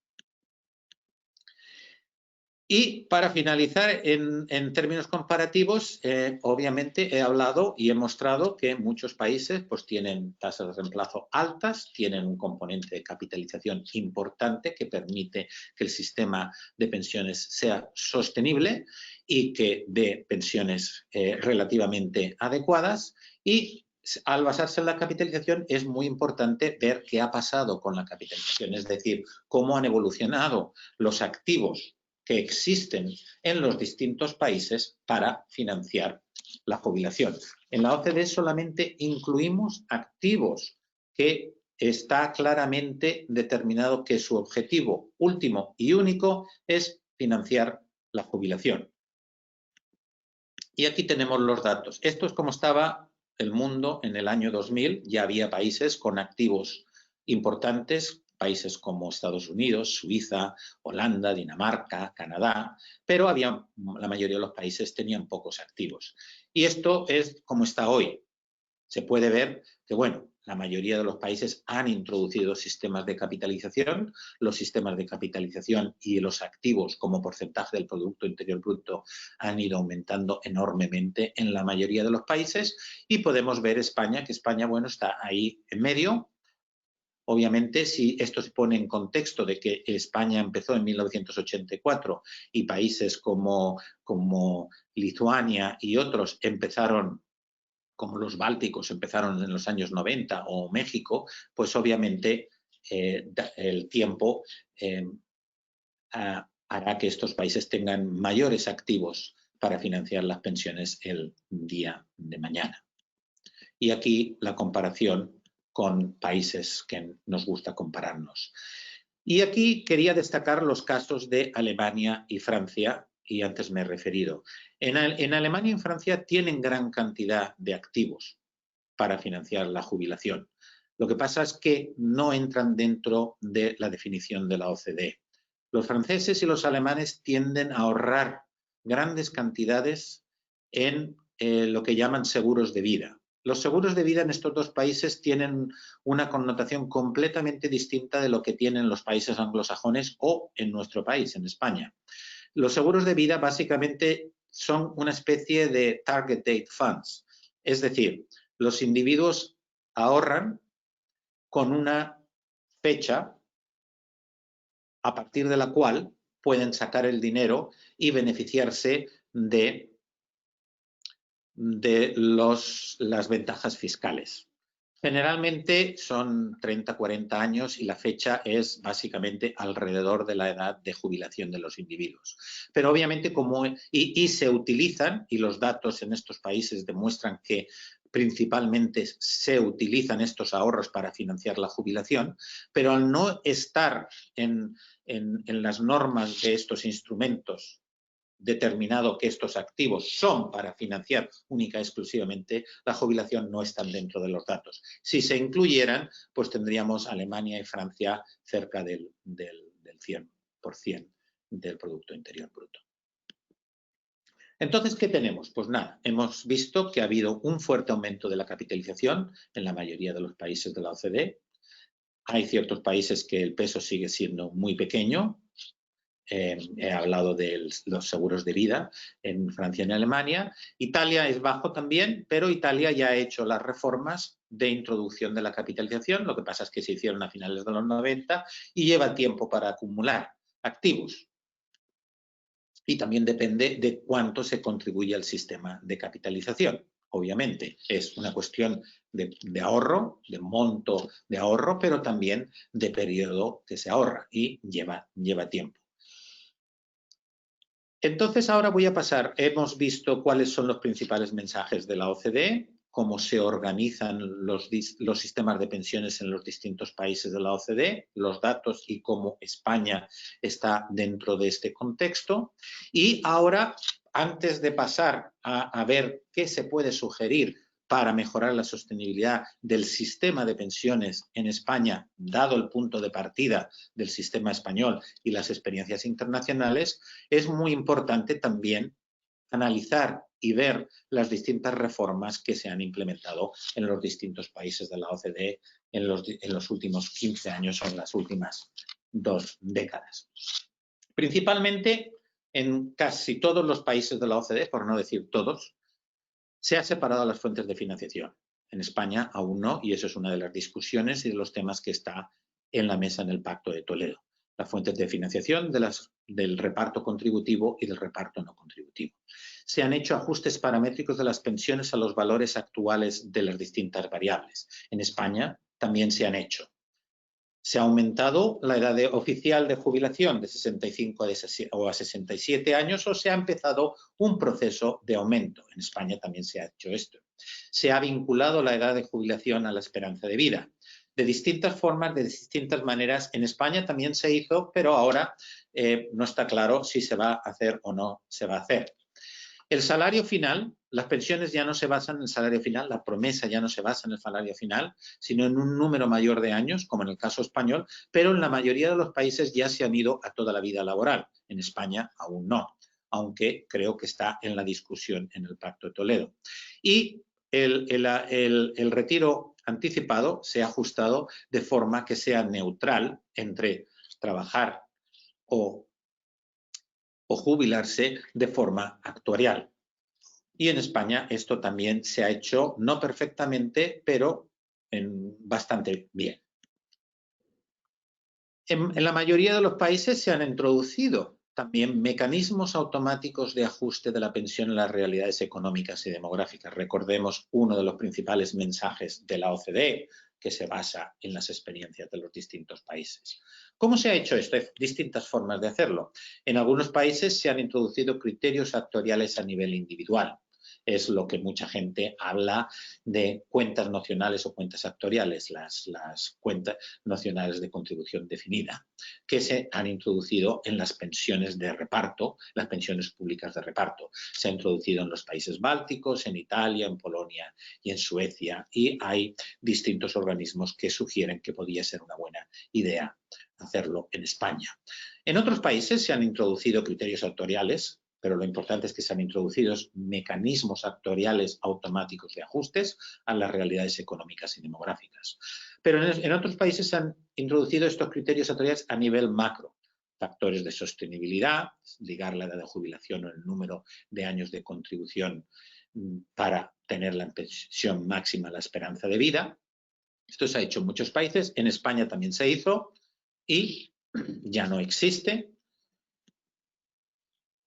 Y para finalizar, en términos comparativos, obviamente he hablado y he mostrado que muchos países pues, tienen tasas de reemplazo altas, tienen un componente de capitalización importante que permite que el sistema de pensiones sea sostenible y que dé pensiones relativamente adecuadas. Y al basarse en la capitalización es muy importante ver qué ha pasado con la capitalización, es decir, cómo han evolucionado los activos que existen en los distintos países para financiar la jubilación. En la OCDE solamente incluimos activos que está claramente determinado que su objetivo último y único es financiar la jubilación. Y aquí tenemos los datos. Esto es como estaba el mundo en el año 2000. Ya había países con activos importantes, países como Estados Unidos, Suiza, Holanda, Dinamarca, Canadá, pero la mayoría de los países tenían pocos activos. Y esto es como está hoy. Se puede ver que, bueno, la mayoría de los países han introducido sistemas de capitalización. Los sistemas de capitalización y los activos como porcentaje del Producto Interior Bruto han ido aumentando enormemente en la mayoría de los países y podemos ver España, que España, bueno, está ahí en medio. Obviamente, si esto se pone en contexto de que España empezó en 1984 y países como Lituania y otros empezaron, como los bálticos empezaron en los años 90 o México, pues obviamente el tiempo hará que estos países tengan mayores activos para financiar las pensiones el día de mañana. Y aquí la comparación con países que nos gusta compararnos. Y aquí quería destacar los casos de Alemania y Francia, y antes me he referido. En Alemania y en Francia tienen gran cantidad de activos para financiar la jubilación. Lo que pasa es que no entran dentro de la definición de la OCDE. Los franceses y los alemanes tienden a ahorrar grandes cantidades en lo que llaman seguros de vida. Los seguros de vida en estos dos países tienen una connotación completamente distinta de lo que tienen los países anglosajones o en nuestro país, en España. Los seguros de vida básicamente son una especie de target date funds, es decir, los individuos ahorran con una fecha a partir de la cual pueden sacar el dinero y beneficiarse de las ventajas fiscales. Generalmente son 30, 40 años y la fecha es básicamente alrededor de la edad de jubilación de los individuos. Pero obviamente y se utilizan, y los datos en estos países demuestran que principalmente se utilizan estos ahorros para financiar la jubilación, pero al no estar en las normas de estos instrumentos determinado que estos activos son para financiar única y exclusivamente la jubilación, no están dentro de los datos. Si se incluyeran, pues tendríamos Alemania y Francia cerca del 100% del Producto Interior Bruto. Entonces, ¿qué tenemos? Pues nada, hemos visto que ha habido un fuerte aumento de la capitalización en la mayoría de los países de la OCDE. Hay ciertos países que el peso sigue siendo muy pequeño. He hablado de los seguros de vida en Francia y en Alemania. Italia es bajo también, pero Italia ya ha hecho las reformas de introducción de la capitalización. Lo que pasa es que se hicieron a finales de los 90 y lleva tiempo para acumular activos. Y también depende de cuánto se contribuye al sistema de capitalización. Obviamente es una cuestión de ahorro, de monto de ahorro, pero también de periodo que se ahorra y lleva tiempo. Entonces ahora voy a pasar, hemos visto cuáles son los principales mensajes de la OCDE, cómo se organizan los sistemas de pensiones en los distintos países de la OCDE, los datos y cómo España está dentro de este contexto. Y ahora, antes de pasar a ver qué se puede sugerir para mejorar la sostenibilidad del sistema de pensiones en España, dado el punto de partida del sistema español y las experiencias internacionales, es muy importante también analizar y ver las distintas reformas que se han implementado en los distintos países de la OCDE en los últimos 15 años o en las últimas 2 décadas. Principalmente en casi todos los países de la OCDE, por no decir todos, se han separado las fuentes de financiación. En España aún no, y eso es una de las discusiones y de los temas que está en la mesa en el Pacto de Toledo. Las fuentes de financiación del reparto contributivo y del reparto no contributivo. Se han hecho ajustes paramétricos de las pensiones a los valores actuales de las distintas variables. En España también se han hecho. Se ha aumentado la edad oficial de jubilación de 65 a 67 años o se ha empezado un proceso de aumento. En España también se ha hecho esto. Se ha vinculado la edad de jubilación a la esperanza de vida. De distintas formas, de distintas maneras. En España también se hizo, pero ahora no está claro si se va a hacer o no se va a hacer. El salario final, las pensiones ya no se basan en el salario final, la promesa ya no se basa en el salario final, sino en un número mayor de años, como en el caso español, pero en la mayoría de los países ya se han ido a toda la vida laboral. En España aún no, aunque creo que está en la discusión en el Pacto de Toledo. Y el retiro anticipado se ha ajustado de forma que sea neutral entre trabajar o jubilarse de forma actuarial. Y en España esto también se ha hecho, no perfectamente, pero bastante bien. En la mayoría de los países se han introducido también mecanismos automáticos de ajuste de la pensión en las realidades económicas y demográficas. Recordemos uno de los principales mensajes de la OCDE, que se basa en las experiencias de los distintos países. ¿Cómo se ha hecho esto? Hay distintas formas de hacerlo. En algunos países se han introducido criterios actuariales a nivel individual. Es lo que mucha gente habla de cuentas nocionales o cuentas actuariales, las cuentas nocionales de contribución definida, que se han introducido en las pensiones de reparto, las pensiones públicas de reparto. Se ha introducido en los países bálticos, en Italia, en Polonia y en Suecia, y hay distintos organismos que sugieren que podría ser una buena idea hacerlo en España. En otros países se han introducido criterios actuariales, pero lo importante es que se han introducido mecanismos actuariales automáticos de ajustes a las realidades económicas y demográficas. Pero en otros países se han introducido estos criterios actuariales a nivel macro. Factores de sostenibilidad, ligar la edad de jubilación o el número de años de contribución para tener la pensión máxima, la esperanza de vida. Esto se ha hecho en muchos países, en España también se hizo y ya no existe.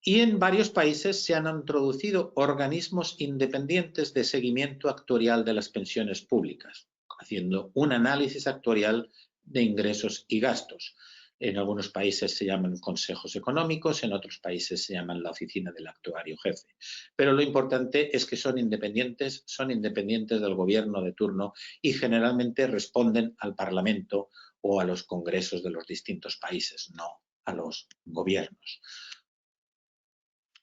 Y en varios países se han introducido organismos independientes de seguimiento actuarial de las pensiones públicas, haciendo un análisis actuarial de ingresos y gastos. En algunos países se llaman consejos económicos, en otros países se llaman la oficina del actuario jefe. Pero lo importante es que son independientes del gobierno de turno y generalmente responden al Parlamento o a los congresos de los distintos países, no a los gobiernos.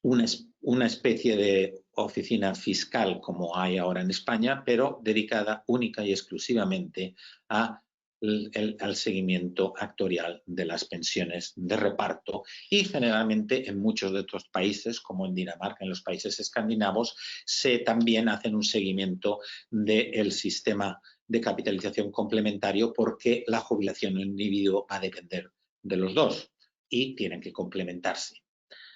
Una especie de oficina fiscal como hay ahora en España, pero dedicada única y exclusivamente al seguimiento actuarial de las pensiones de reparto y generalmente en muchos de otros países, como en Dinamarca, en los países escandinavos, se también hacen un seguimiento del sistema de capitalización complementario porque la jubilación de un individuo va a depender de los dos y tienen que complementarse.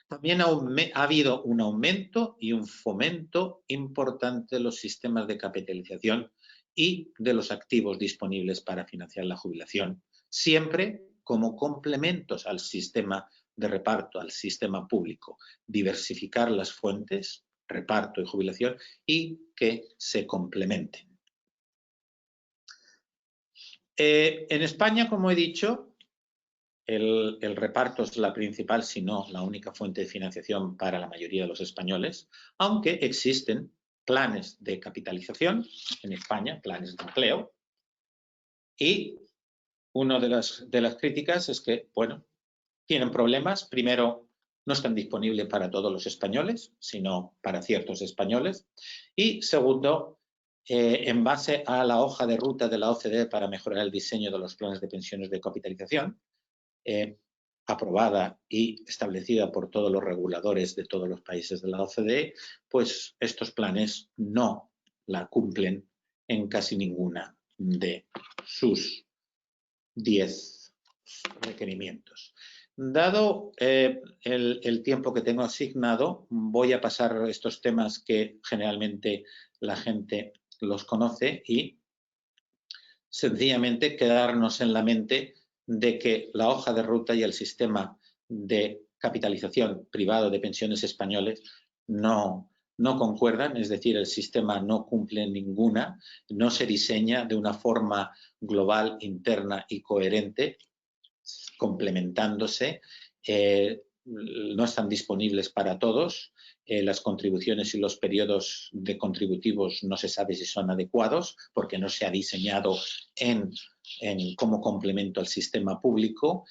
También ha habido un aumento y un fomento importante de los sistemas de capitalización y de los activos disponibles para financiar la jubilación, siempre como complementos al sistema de reparto, al sistema público, diversificar las fuentes, reparto y jubilación, y que se complementen. En España, como he dicho, el reparto es la principal, si no la única fuente de financiación para la mayoría de los españoles, aunque existen planes de capitalización en España, planes de empleo, y una de las críticas es que, bueno, tienen problemas. Primero, no están disponibles para todos los españoles, sino para ciertos españoles. Y segundo, en base a la hoja de ruta de la OCDE para mejorar el diseño de los planes de pensiones de capitalización, aprobada y establecida por todos los reguladores de todos los países de la OCDE, pues estos planes no la cumplen en casi ninguna de sus 10 requerimientos. Dado el tiempo que tengo asignado, voy a pasar estos temas que generalmente la gente los conoce y sencillamente quedarnos en la mente de que la hoja de ruta y el sistema de capitalización privado de pensiones españoles no concuerdan, es decir, el sistema no cumple ninguna, no se diseña de una forma global, interna y coherente, complementándose, no están disponibles para todos, las contribuciones y los periodos de contributivos no se sabe si son adecuados porque no se ha diseñado como complemento al sistema público.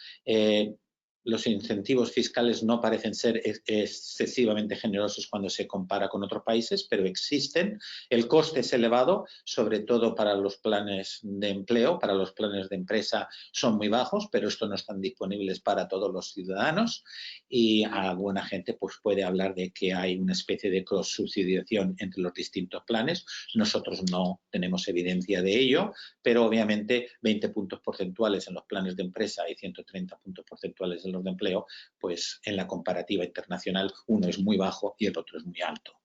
Los incentivos fiscales no parecen ser excesivamente generosos cuando se compara con otros países, pero existen. El coste es elevado, sobre todo para los planes de empleo, para los planes de empresa son muy bajos, pero estos no están disponibles para todos los ciudadanos y alguna gente pues, puede hablar de que hay una especie de cross-subsidiación entre los distintos planes. Nosotros no tenemos evidencia de ello, pero obviamente 20 puntos porcentuales en los planes de empresa y 130 puntos porcentuales en los de empleo, pues en la comparativa internacional uno es muy bajo y el otro es muy alto.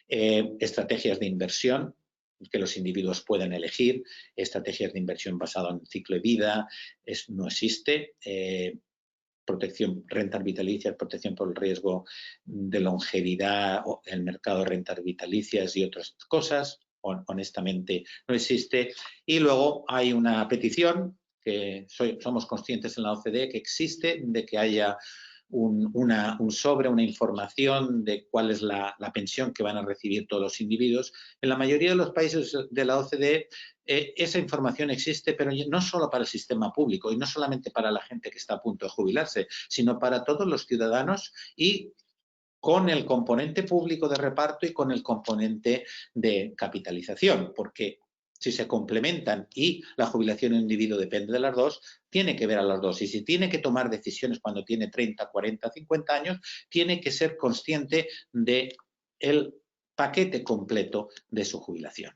Estrategias de inversión que los individuos pueden elegir, estrategias de inversión basadas en ciclo de vida, no existe. Protección, rentas vitalicias, protección por el riesgo de longevidad, el mercado de rentas vitalicias y otras cosas, honestamente no existe. Y luego hay una petición que somos conscientes en la OCDE que existe, de que haya un sobre, una información de cuál es la pensión que van a recibir todos los individuos. En la mayoría de los países de la OCDE esa información existe, pero no solo para el sistema público y no solamente para la gente que está a punto de jubilarse, sino para todos los ciudadanos y con el componente público de reparto y con el componente de capitalización, porque si se complementan y la jubilación de un individuo depende de las dos, tiene que ver a las dos. Y si tiene que tomar decisiones cuando tiene 30, 40, 50 años, tiene que ser consciente del paquete completo de su jubilación.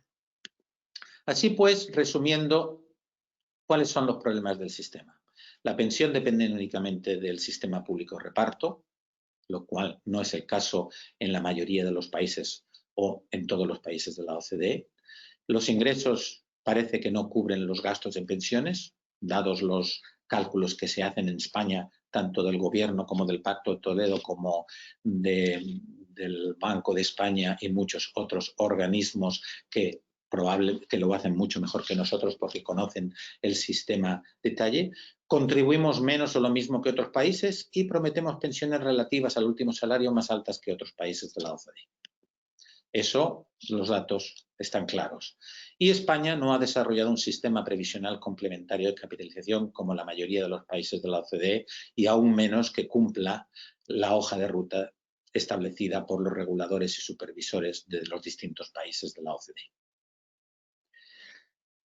Así pues, resumiendo, ¿cuáles son los problemas del sistema? La pensión depende únicamente del sistema público de reparto, lo cual no es el caso en la mayoría de los países o en todos los países de la OCDE. Los ingresos parece que no cubren los gastos en pensiones, dados los cálculos que se hacen en España, tanto del Gobierno como del Pacto de Toledo, como del Banco de España y muchos otros organismos que lo hacen mucho mejor que nosotros porque conocen el sistema detalle. Contribuimos menos o lo mismo que otros países y prometemos pensiones relativas al último salario más altas que otros países de la OCDE. Eso, los datos están claros. Y España no ha desarrollado un sistema previsional complementario de capitalización como la mayoría de los países de la OCDE y aún menos que cumpla la hoja de ruta establecida por los reguladores y supervisores de los distintos países de la OCDE.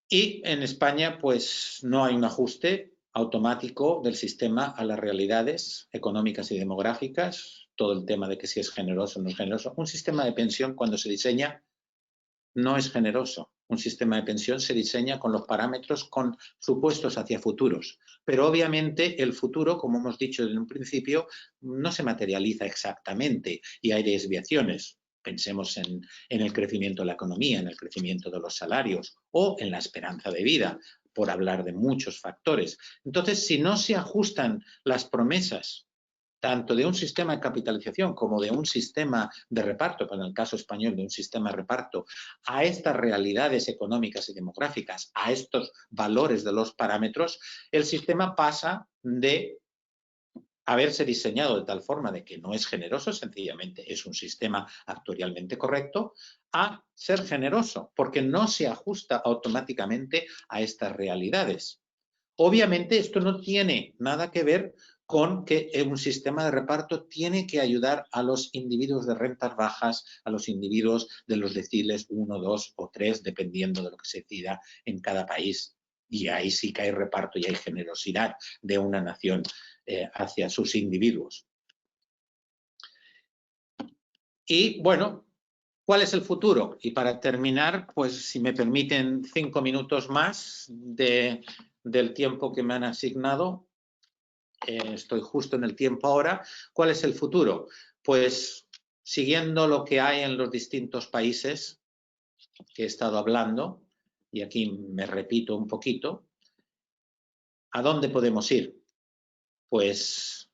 Y en España, pues no hay un ajuste automático del sistema a las realidades económicas y demográficas, todo el tema de que si es generoso o no es generoso. Un sistema de pensión cuando se diseña no es generoso. Un sistema de pensión se diseña con los parámetros, con supuestos hacia futuros. Pero obviamente el futuro, como hemos dicho en un principio, no se materializa exactamente y hay desviaciones. Pensemos en el crecimiento de la economía, en el crecimiento de los salarios o en la esperanza de vida, por hablar de muchos factores. Entonces, si no se ajustan las promesas tanto de un sistema de capitalización como de un sistema de reparto, en el caso español de un sistema de reparto, a estas realidades económicas y demográficas, a estos valores de los parámetros, el sistema pasa de haberse diseñado de tal forma de que no es generoso, sencillamente es un sistema actuarialmente correcto, a ser generoso, porque no se ajusta automáticamente a estas realidades. Obviamente esto no tiene nada que ver con que un sistema de reparto tiene que ayudar a los individuos de rentas bajas, a los individuos de los deciles 1, 2 o 3, dependiendo de lo que se decida en cada país. Y ahí sí que hay reparto y hay generosidad de una nación hacia sus individuos. Y bueno, ¿cuál es el futuro? Y para terminar, pues si me permiten 5 minutos más del tiempo que me han asignado, estoy justo en el tiempo ahora. ¿Cuál es el futuro? Pues siguiendo lo que hay en los distintos países que he estado hablando, y aquí me repito un poquito, ¿a dónde podemos ir? Pues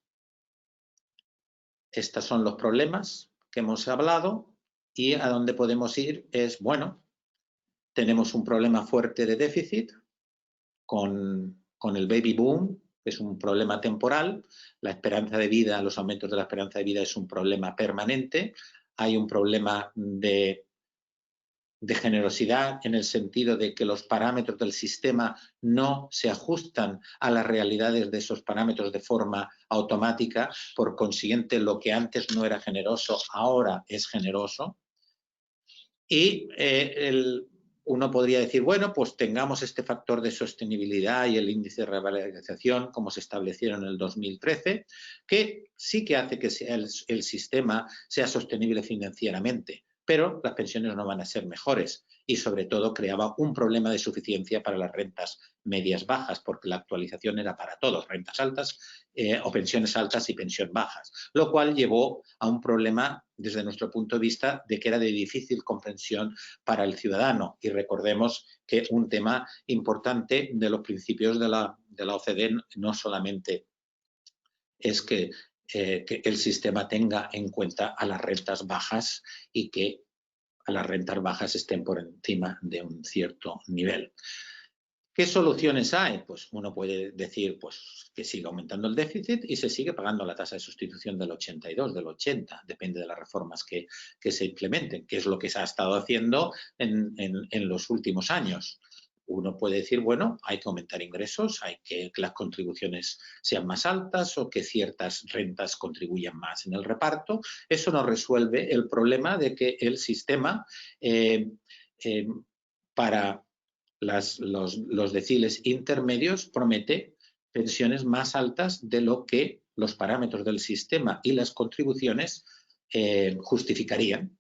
estos son los problemas que hemos hablado, y a dónde podemos ir es, bueno, tenemos un problema fuerte de déficit con el baby boom, que es un problema temporal. La esperanza de vida, los aumentos de la esperanza de vida es un problema permanente. Hay un problema de generosidad en el sentido de que los parámetros del sistema no se ajustan a las realidades de esos parámetros de forma automática. Por consiguiente, lo que antes no era generoso, ahora es generoso. Y uno podría decir, bueno, pues tengamos este factor de sostenibilidad y el índice de revalorización como se establecieron en el 2013, que sí que hace que el sistema sea sostenible financieramente, pero las pensiones no van a ser mejores y sobre todo creaba un problema de suficiencia para las rentas medias bajas, porque la actualización era para todos, rentas altas o pensiones altas y pensiones bajas, lo cual llevó a un problema desde nuestro punto de vista de que era de difícil comprensión para el ciudadano. Y recordemos que un tema importante de los principios de la OCDE no solamente es que el sistema tenga en cuenta a las rentas bajas y que a las rentas bajas estén por encima de un cierto nivel. ¿Qué soluciones hay? Pues uno puede decir pues, que sigue aumentando el déficit y se sigue pagando la tasa de sustitución del 82, del 80, depende de las reformas que se implementen, que es lo que se ha estado haciendo en los últimos años. Uno puede decir, bueno, hay que aumentar ingresos, hay que las contribuciones sean más altas o que ciertas rentas contribuyan más en el reparto. Eso no resuelve el problema de que el sistema para los deciles intermedios promete pensiones más altas de lo que los parámetros del sistema y las contribuciones justificarían.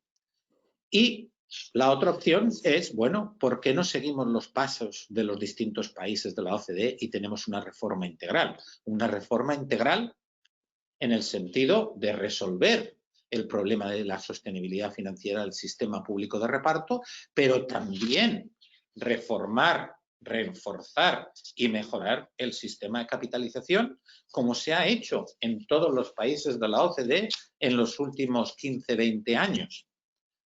Y la otra opción es, bueno, ¿por qué no seguimos los pasos de los distintos países de la OCDE y tenemos una reforma integral? Una reforma integral en el sentido de resolver el problema de la sostenibilidad financiera del sistema público de reparto, pero también reformar, reforzar y mejorar el sistema de capitalización, como se ha hecho en todos los países de la OCDE en los últimos 15-20 años.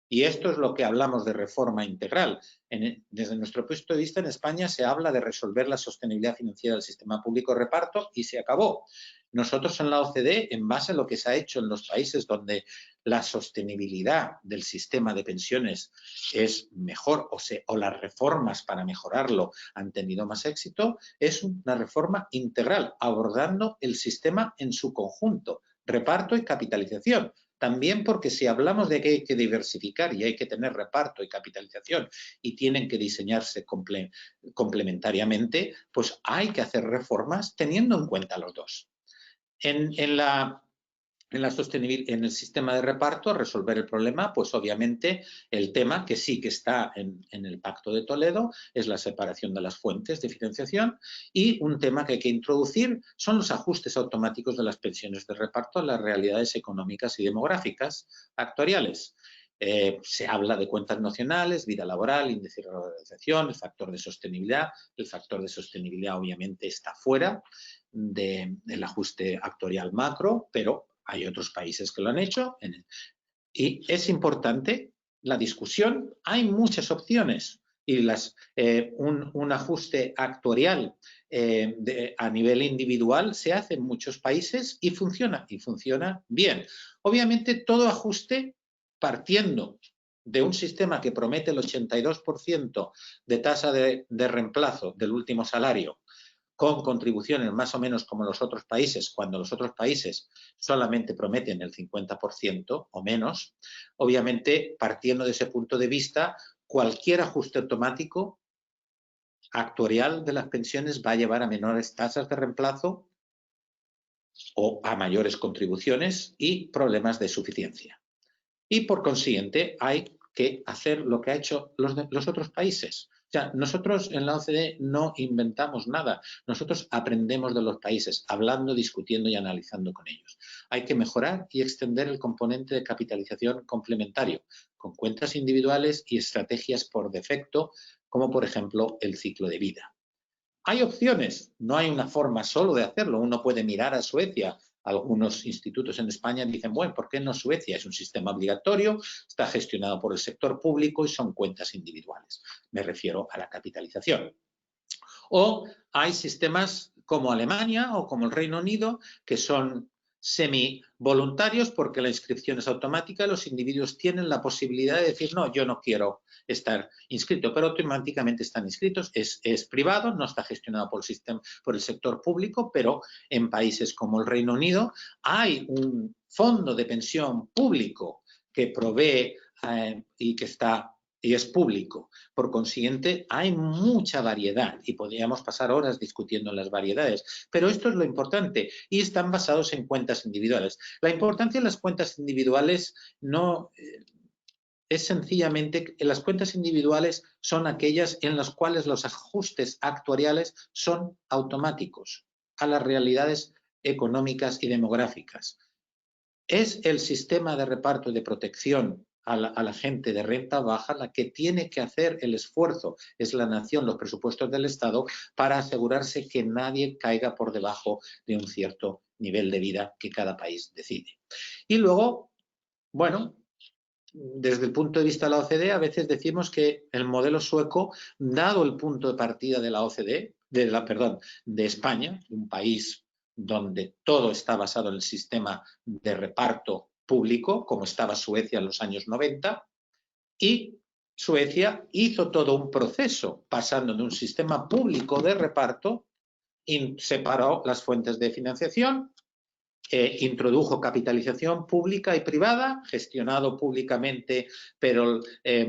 Y esto es lo que hablamos de reforma integral. Desde nuestro punto de vista, en España se habla de resolver la sostenibilidad financiera del sistema público de reparto y se acabó. Nosotros en la OCDE, en base a lo que se ha hecho en los países donde la sostenibilidad del sistema de pensiones es mejor o las reformas para mejorarlo han tenido más éxito, es una reforma integral, abordando el sistema en su conjunto, reparto y capitalización. También porque si hablamos de que hay que diversificar y hay que tener reparto y capitalización y tienen que diseñarse complementariamente, pues hay que hacer reformas teniendo en cuenta los dos. En el sistema de reparto, resolver el problema, pues obviamente el tema que sí que está en el Pacto de Toledo es la separación de las fuentes de financiación, y un tema que hay que introducir son los ajustes automáticos de las pensiones de reparto a las realidades económicas y demográficas actuariales. Se habla de cuentas nacionales, vida laboral, índice de revalorización, el factor de sostenibilidad. El factor de sostenibilidad obviamente está fuera del ajuste actuarial macro, pero hay otros países que lo han hecho. Y es importante la discusión. Hay muchas opciones y un ajuste actuarial a nivel individual se hace en muchos países y funciona bien. Obviamente todo ajuste partiendo de un sistema que promete el 82% de tasa de reemplazo del último salario, con contribuciones más o menos como los otros países, cuando los otros países solamente prometen el 50% o menos. Obviamente, partiendo de ese punto de vista, cualquier ajuste automático actuarial de las pensiones va a llevar a menores tasas de reemplazo o a mayores contribuciones y problemas de suficiencia. Y por consiguiente hay que hacer lo que han hecho los otros países. O sea, nosotros en la OCDE no inventamos nada, nosotros aprendemos de los países, hablando, discutiendo y analizando con ellos. Hay que mejorar y extender el componente de capitalización complementario, con cuentas individuales y estrategias por defecto, como por ejemplo el ciclo de vida. Hay opciones, no hay una forma solo de hacerlo. Uno puede mirar a Suecia. Algunos institutos en España dicen, bueno, ¿por qué no Suecia? Es un sistema obligatorio, está gestionado por el sector público y son cuentas individuales. Me refiero a la capitalización. O hay sistemas como Alemania o como el Reino Unido que son semi-voluntarios porque la inscripción es automática, los individuos tienen la posibilidad de decir, no, yo no quiero estar inscrito, pero automáticamente están inscritos, es privado, no está gestionado por el sector público, pero en países como el Reino Unido hay un fondo de pensión público que provee y es público. Por consiguiente, hay mucha variedad y podríamos pasar horas discutiendo las variedades, pero esto es lo importante y están basados en cuentas individuales. La importancia de las cuentas individuales no es sencillamente que las cuentas individuales son aquellas en las cuales los ajustes actuariales son automáticos a las realidades económicas y demográficas. Es el sistema de reparto de protección a la gente de renta baja la que tiene que hacer el esfuerzo, es la nación, los presupuestos del Estado, para asegurarse que nadie caiga por debajo de un cierto nivel de vida que cada país decide. Y luego, bueno, desde el punto de vista de la OCDE, a veces decimos que el modelo sueco, dado el punto de partida de la OCDE, de España, un país donde todo está basado en el sistema de reparto público, como estaba Suecia en los años 90, y Suecia hizo todo un proceso pasando de un sistema público de reparto y separó las fuentes de financiación, introdujo capitalización pública y privada, gestionado públicamente, pero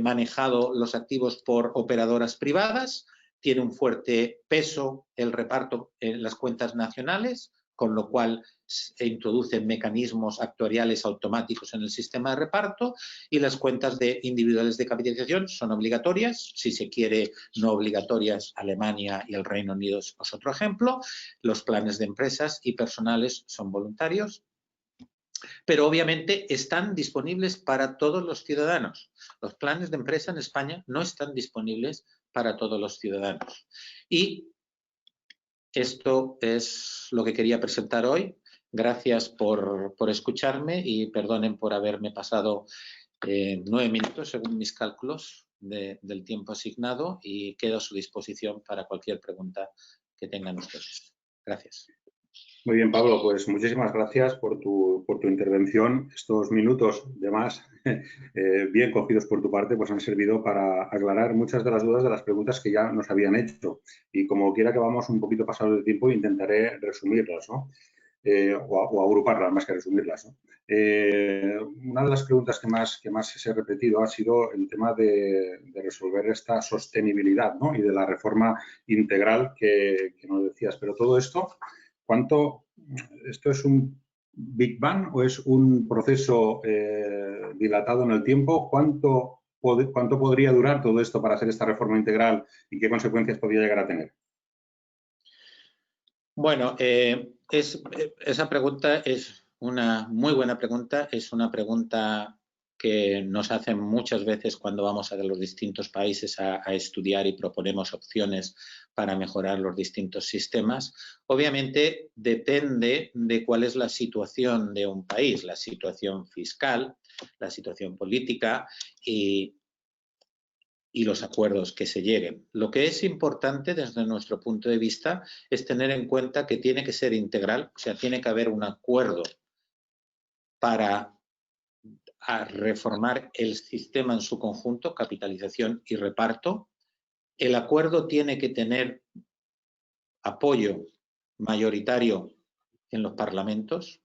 manejado los activos por operadoras privadas. Tiene un fuerte peso el reparto en las cuentas nacionales, con lo cual se introducen mecanismos actuariales automáticos en el sistema de reparto y las cuentas individuales de capitalización son obligatorias, si se quiere no obligatorias, Alemania y el Reino Unido es otro ejemplo. Los planes de empresas y personales son voluntarios, pero obviamente están disponibles para todos los ciudadanos. Los planes de empresa en España no están disponibles para todos los ciudadanos. Y esto es lo que quería presentar hoy. Gracias por escucharme y perdonen por haberme pasado 9 minutos, según mis cálculos, del tiempo asignado y quedo a su disposición para cualquier pregunta que tengan ustedes. Gracias. Muy bien, Pablo, pues muchísimas gracias por tu intervención. Estos minutos, de más, bien cogidos por tu parte, pues han servido para aclarar muchas de las dudas de las preguntas que ya nos habían hecho. Y como quiera que vamos un poquito pasado de tiempo, intentaré resumirlas, ¿no? O agruparlas más que resumirlas, ¿no? Una de las preguntas que más se ha repetido ha sido el tema de resolver esta sostenibilidad, ¿no? Y de la reforma integral que nos decías. Pero todo esto, ¿esto es un Big Bang o es un proceso dilatado en el tiempo? ¿Cuánto podría durar todo esto para hacer esta reforma integral y qué consecuencias podría llegar a tener? Bueno, esa pregunta es una muy buena pregunta, es una pregunta que nos hacen muchas veces cuando vamos a los distintos países a estudiar y proponemos opciones para mejorar los distintos sistemas. Obviamente depende de cuál es la situación de un país, la situación fiscal, la situación política y los acuerdos que se lleguen. Lo que es importante desde nuestro punto de vista es tener en cuenta que tiene que ser integral, o sea, tiene que haber un acuerdo para reformar el sistema en su conjunto, capitalización y reparto. El acuerdo tiene que tener apoyo mayoritario en los parlamentos.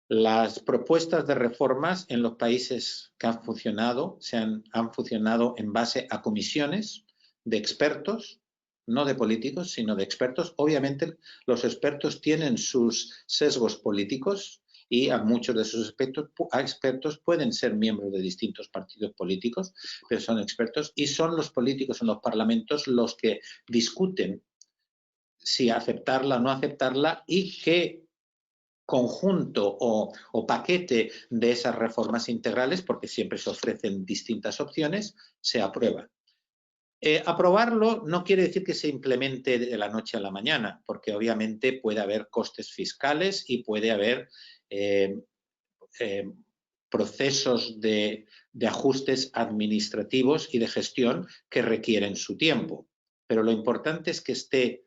Las propuestas de reformas en los países que han funcionado han funcionado en base a comisiones de expertos no de políticos, sino de expertos. Obviamente los expertos tienen sus sesgos políticos y a muchos de esos expertos pueden ser miembros de distintos partidos políticos, pero son expertos y son los políticos en los parlamentos los que discuten si aceptarla o no aceptarla y qué conjunto o paquete de esas reformas integrales, porque siempre se ofrecen distintas opciones, se aprueba. Aprobarlo no quiere decir que se implemente de la noche a la mañana, porque obviamente puede haber costes fiscales y puede haber procesos de ajustes administrativos y de gestión que requieren su tiempo. Pero lo importante es que esté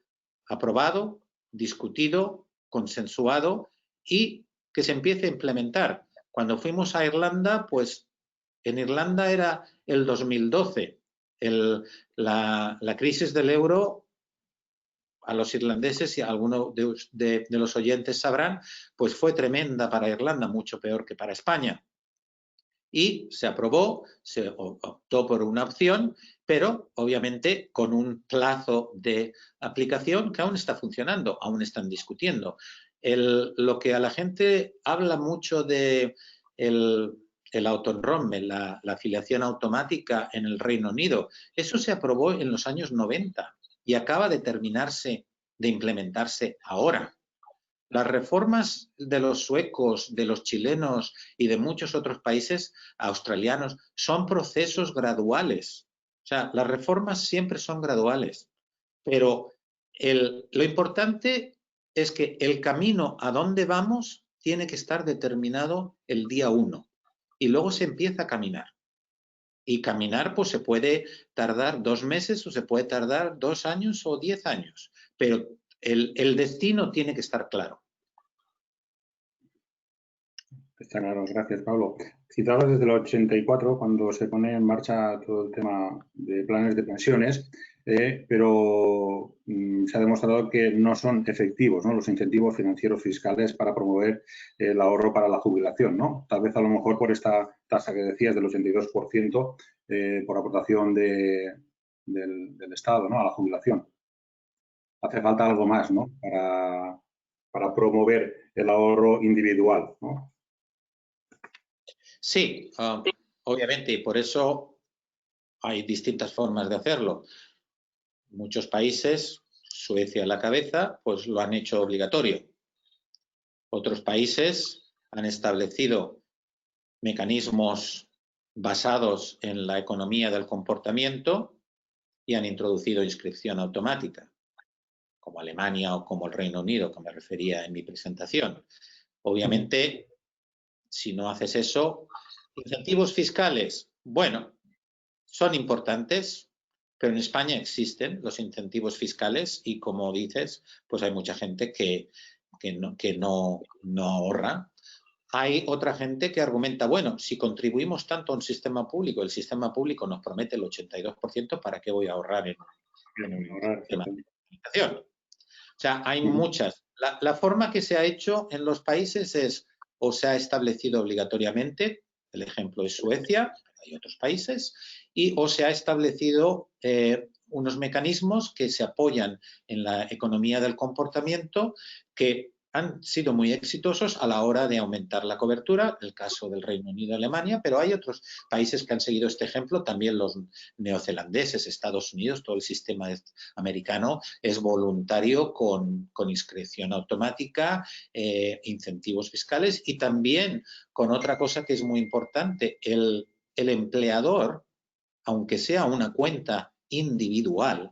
aprobado, discutido, consensuado y que se empiece a implementar. Cuando fuimos a Irlanda, pues en Irlanda era el 2012. La crisis del euro, a los irlandeses y a algunos de los oyentes sabrán, pues fue tremenda para Irlanda, mucho peor que para España. Y se aprobó, se optó por una opción, pero obviamente con un plazo de aplicación que aún está funcionando, aún están discutiendo. Lo que a la gente habla mucho de el auto-enrollment, la afiliación automática en el Reino Unido, eso se aprobó en los años 90 y acaba de terminarse de implementarse ahora. Las reformas de los suecos, de los chilenos y de muchos otros países australianos son procesos graduales. O sea, las reformas siempre son graduales, pero lo importante es que el camino a dónde vamos tiene que estar determinado el día 1 y luego se empieza a caminar. Y caminar pues se puede tardar 2 meses o se puede tardar 2 años o 10 años, pero el destino tiene que estar claro. Está claro, gracias Pablo. Citabas desde el 84 cuando se pone en marcha todo el tema de planes de pensiones, pero se ha demostrado que no son efectivos, ¿no?, los incentivos financieros fiscales para promover el ahorro para la jubilación, ¿no? Tal vez a lo mejor por esta tasa que decías del 82% por aportación del Estado, ¿no?, a la jubilación. Hace falta algo más, ¿no?, para promover el ahorro individual, ¿no? Sí, obviamente, y por eso hay distintas formas de hacerlo. Muchos países, Suecia a la cabeza, pues lo han hecho obligatorio. Otros países han establecido mecanismos basados en la economía del comportamiento y han introducido inscripción automática, como Alemania o como el Reino Unido, que me refería en mi presentación. Obviamente, si no haces eso, incentivos fiscales, bueno, son importantes, pero en España existen los incentivos fiscales y, como dices, pues hay mucha gente que no ahorra. Hay otra gente que argumenta, bueno, si contribuimos tanto a un sistema público, el sistema público nos promete el 82%, ¿para qué voy a ahorrar en un sistema de comunicación? O sea, hay muchas. La forma que se ha hecho en los países es, o se ha establecido obligatoriamente, el ejemplo es Suecia, hay otros países, o se ha establecido unos mecanismos que se apoyan en la economía del comportamiento que han sido muy exitosos a la hora de aumentar la cobertura, el caso del Reino Unido y Alemania, pero hay otros países que han seguido este ejemplo, también los neozelandeses, Estados Unidos, todo el sistema americano es voluntario con inscripción automática, incentivos fiscales y también con otra cosa que es muy importante, el empleador, aunque sea una cuenta individual,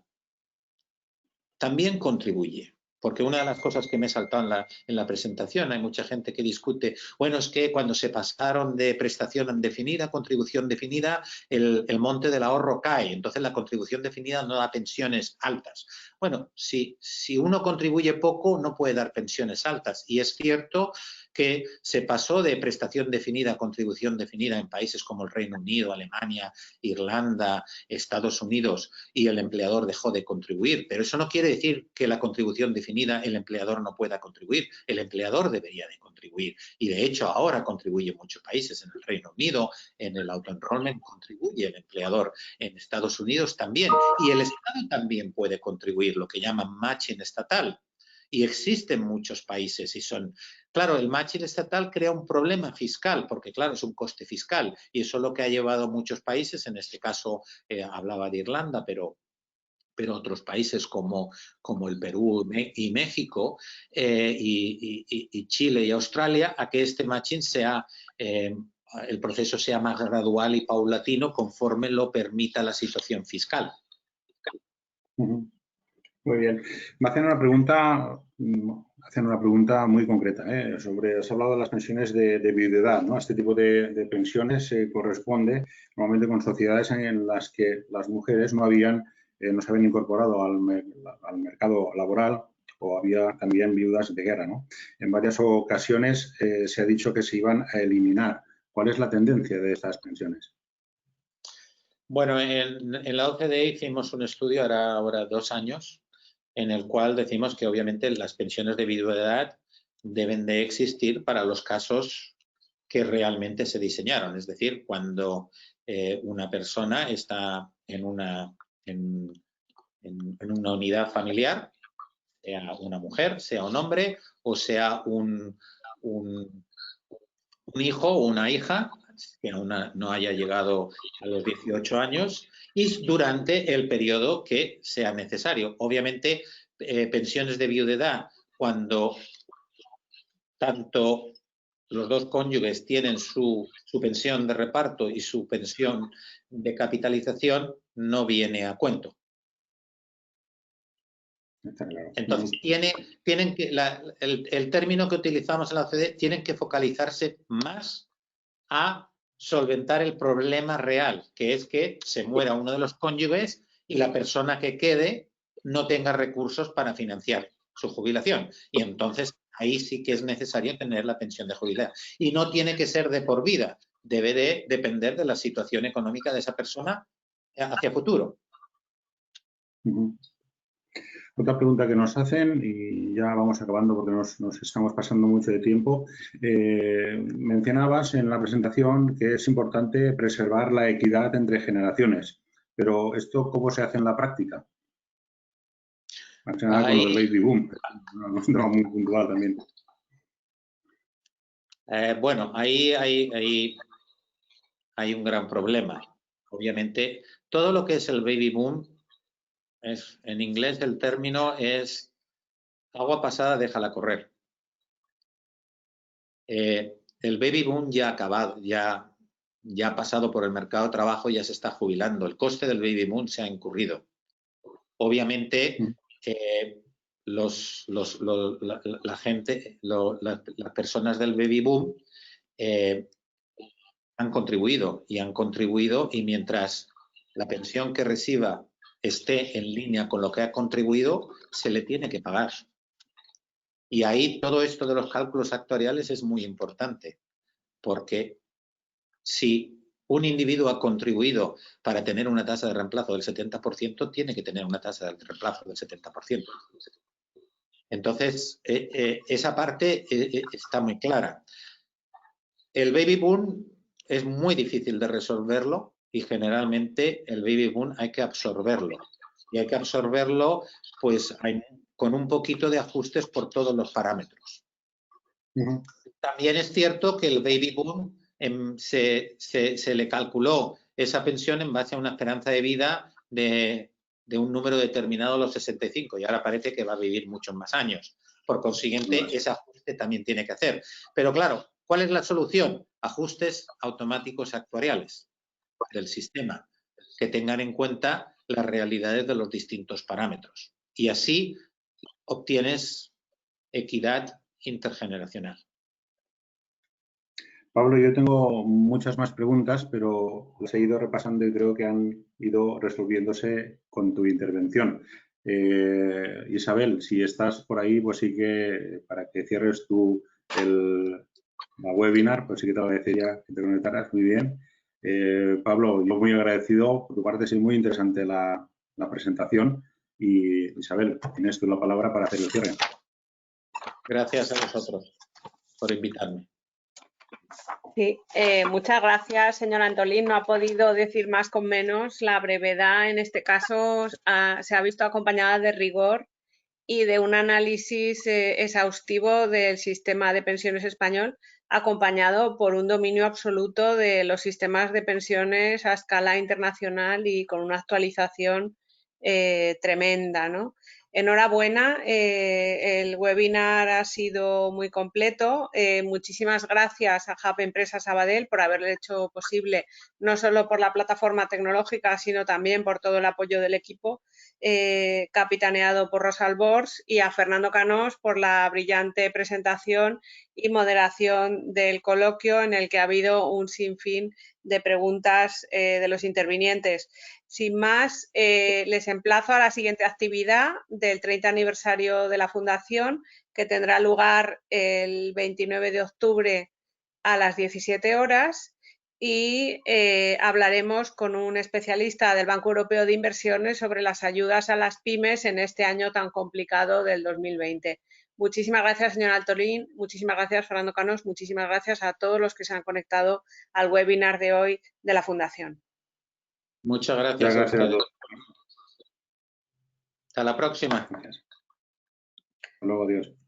también contribuye. Porque una de las cosas que me he saltado en la presentación, hay mucha gente que discute, bueno, es que cuando se pasaron de prestación indefinida a contribución definida, el monte del ahorro cae, entonces la contribución definida no da pensiones altas. Bueno, si uno contribuye poco, no puede dar pensiones altas. Y es cierto que se pasó de prestación definida a contribución definida en países como el Reino Unido, Alemania, Irlanda, Estados Unidos, y el empleador dejó de contribuir. Pero eso no quiere decir que la contribución definida el empleador no pueda contribuir. El empleador debería de contribuir. Y de hecho ahora contribuye en muchos países. En el Reino Unido, en el auto-enrollment contribuye el empleador. En Estados Unidos también. Y el Estado también puede contribuir, lo que llaman matching estatal. Y existen muchos países y son... Claro, el matching estatal crea un problema fiscal, porque claro, es un coste fiscal. Y eso es lo que ha llevado a muchos países, en este caso hablaba de Irlanda, pero otros países como el Perú y México y Chile y Australia, a que este matching sea... el proceso sea más gradual y paulatino conforme lo permita la situación fiscal. Muy bien. Me hacen una pregunta muy concreta, has hablado de las pensiones de viudedad, ¿no? Este tipo de pensiones se corresponde normalmente con sociedades en las que las mujeres no se habían incorporado al mercado laboral o había también viudas de guerra, ¿no? En varias ocasiones se ha dicho que se iban a eliminar. ¿Cuál es la tendencia de estas pensiones? Bueno, en la OCDE hicimos un estudio ahora 2 años en el cual decimos que obviamente las pensiones de viudedad deben de existir para los casos que realmente se diseñaron. Es decir, cuando una persona está en una unidad familiar, sea una mujer, sea un hombre o sea un hijo o una hija que aún no haya llegado a los 18 años y durante el periodo que sea necesario. Obviamente, pensiones de viudedad, cuando tanto los dos cónyuges tienen su pensión de reparto y su pensión de capitalización, no viene a cuento. Entonces, tienen que el término que utilizamos en la OCDE tienen que focalizarse más a solventar el problema real, que es que se muera uno de los cónyuges y la persona que quede no tenga recursos para financiar su jubilación. Y entonces ahí sí que es necesario tener la pensión de jubilación. Y no tiene que ser de por vida, debe de depender de la situación económica de esa persona hacia futuro. Otra pregunta que nos hacen, y ya vamos acabando porque nos estamos pasando mucho de tiempo. Mencionabas en la presentación que es importante preservar la equidad entre generaciones, pero ¿esto cómo se hace en la práctica? Más que nada con lo del baby boom, no muy puntual también. Bueno, ahí hay un gran problema. Obviamente, todo lo que es el baby boom, en inglés el término es agua pasada, déjala correr. El baby boom ya ha acabado, ya ha pasado por el mercado de trabajo, ya se está jubilando. El coste del baby boom se ha incurrido. Obviamente, las personas del baby boom han contribuido y mientras la pensión que reciba esté en línea con lo que ha contribuido, se le tiene que pagar. Y ahí todo esto de los cálculos actuariales es muy importante, porque si un individuo ha contribuido para tener una tasa de reemplazo del 70%, tiene que tener una tasa de reemplazo del 70%. Entonces, esa parte está muy clara. El baby boom es muy difícil de resolverlo y generalmente el baby boom hay que absorberlo. Y hay que absorberlo pues con un poquito de ajustes por todos los parámetros. También es cierto que el baby boom se le calculó esa pensión en base a una esperanza de vida de un número determinado a los 65 y ahora parece que va a vivir muchos más años. Por consiguiente, ese ajuste también tiene que hacer. Pero claro, ¿cuál es la solución? Ajustes automáticos actuariales del sistema que tengan en cuenta las realidades de los distintos parámetros. Y así obtienes equidad intergeneracional. Pablo, yo tengo muchas más preguntas, pero las he ido repasando y creo que han ido resolviéndose con tu intervención. Isabel, si estás por ahí, pues sí que para que cierres tú la webinar, pues sí que te agradecería que te conectaras. Muy bien. Pablo, yo muy agradecido. Por tu parte, sí, muy interesante la presentación. Y Isabel, tienes tú la palabra para hacer el cierre. Gracias a vosotros por invitarme. Sí, muchas gracias, señor Antolín. No ha podido decir más con menos. La brevedad, en este caso, se ha visto acompañada de rigor y de un análisis exhaustivo del sistema de pensiones español, acompañado por un dominio absoluto de los sistemas de pensiones a escala internacional y con una actualización tremenda, ¿no? Enhorabuena, el webinar ha sido muy completo. Muchísimas gracias a Hub Empresa Sabadell por haberle hecho posible, no solo por la plataforma tecnológica, sino también por todo el apoyo del equipo, capitaneado por Rosa Albors, y a Fernando Canós por la brillante presentación y moderación del coloquio, en el que ha habido un sinfín de preguntas de los intervinientes. Sin más, les emplazo a la siguiente actividad del 30 aniversario de la Fundación, que tendrá lugar el 29 de octubre a las 17 horas y hablaremos con un especialista del Banco Europeo de Inversiones sobre las ayudas a las pymes en este año tan complicado del 2020. Muchísimas gracias, señor Antolín. Muchísimas gracias, Fernando Canós. Muchísimas gracias a todos los que se han conectado al webinar de hoy de la Fundación. Muchas gracias a ustedes. Hasta la próxima. Gracias. Hasta luego, adiós.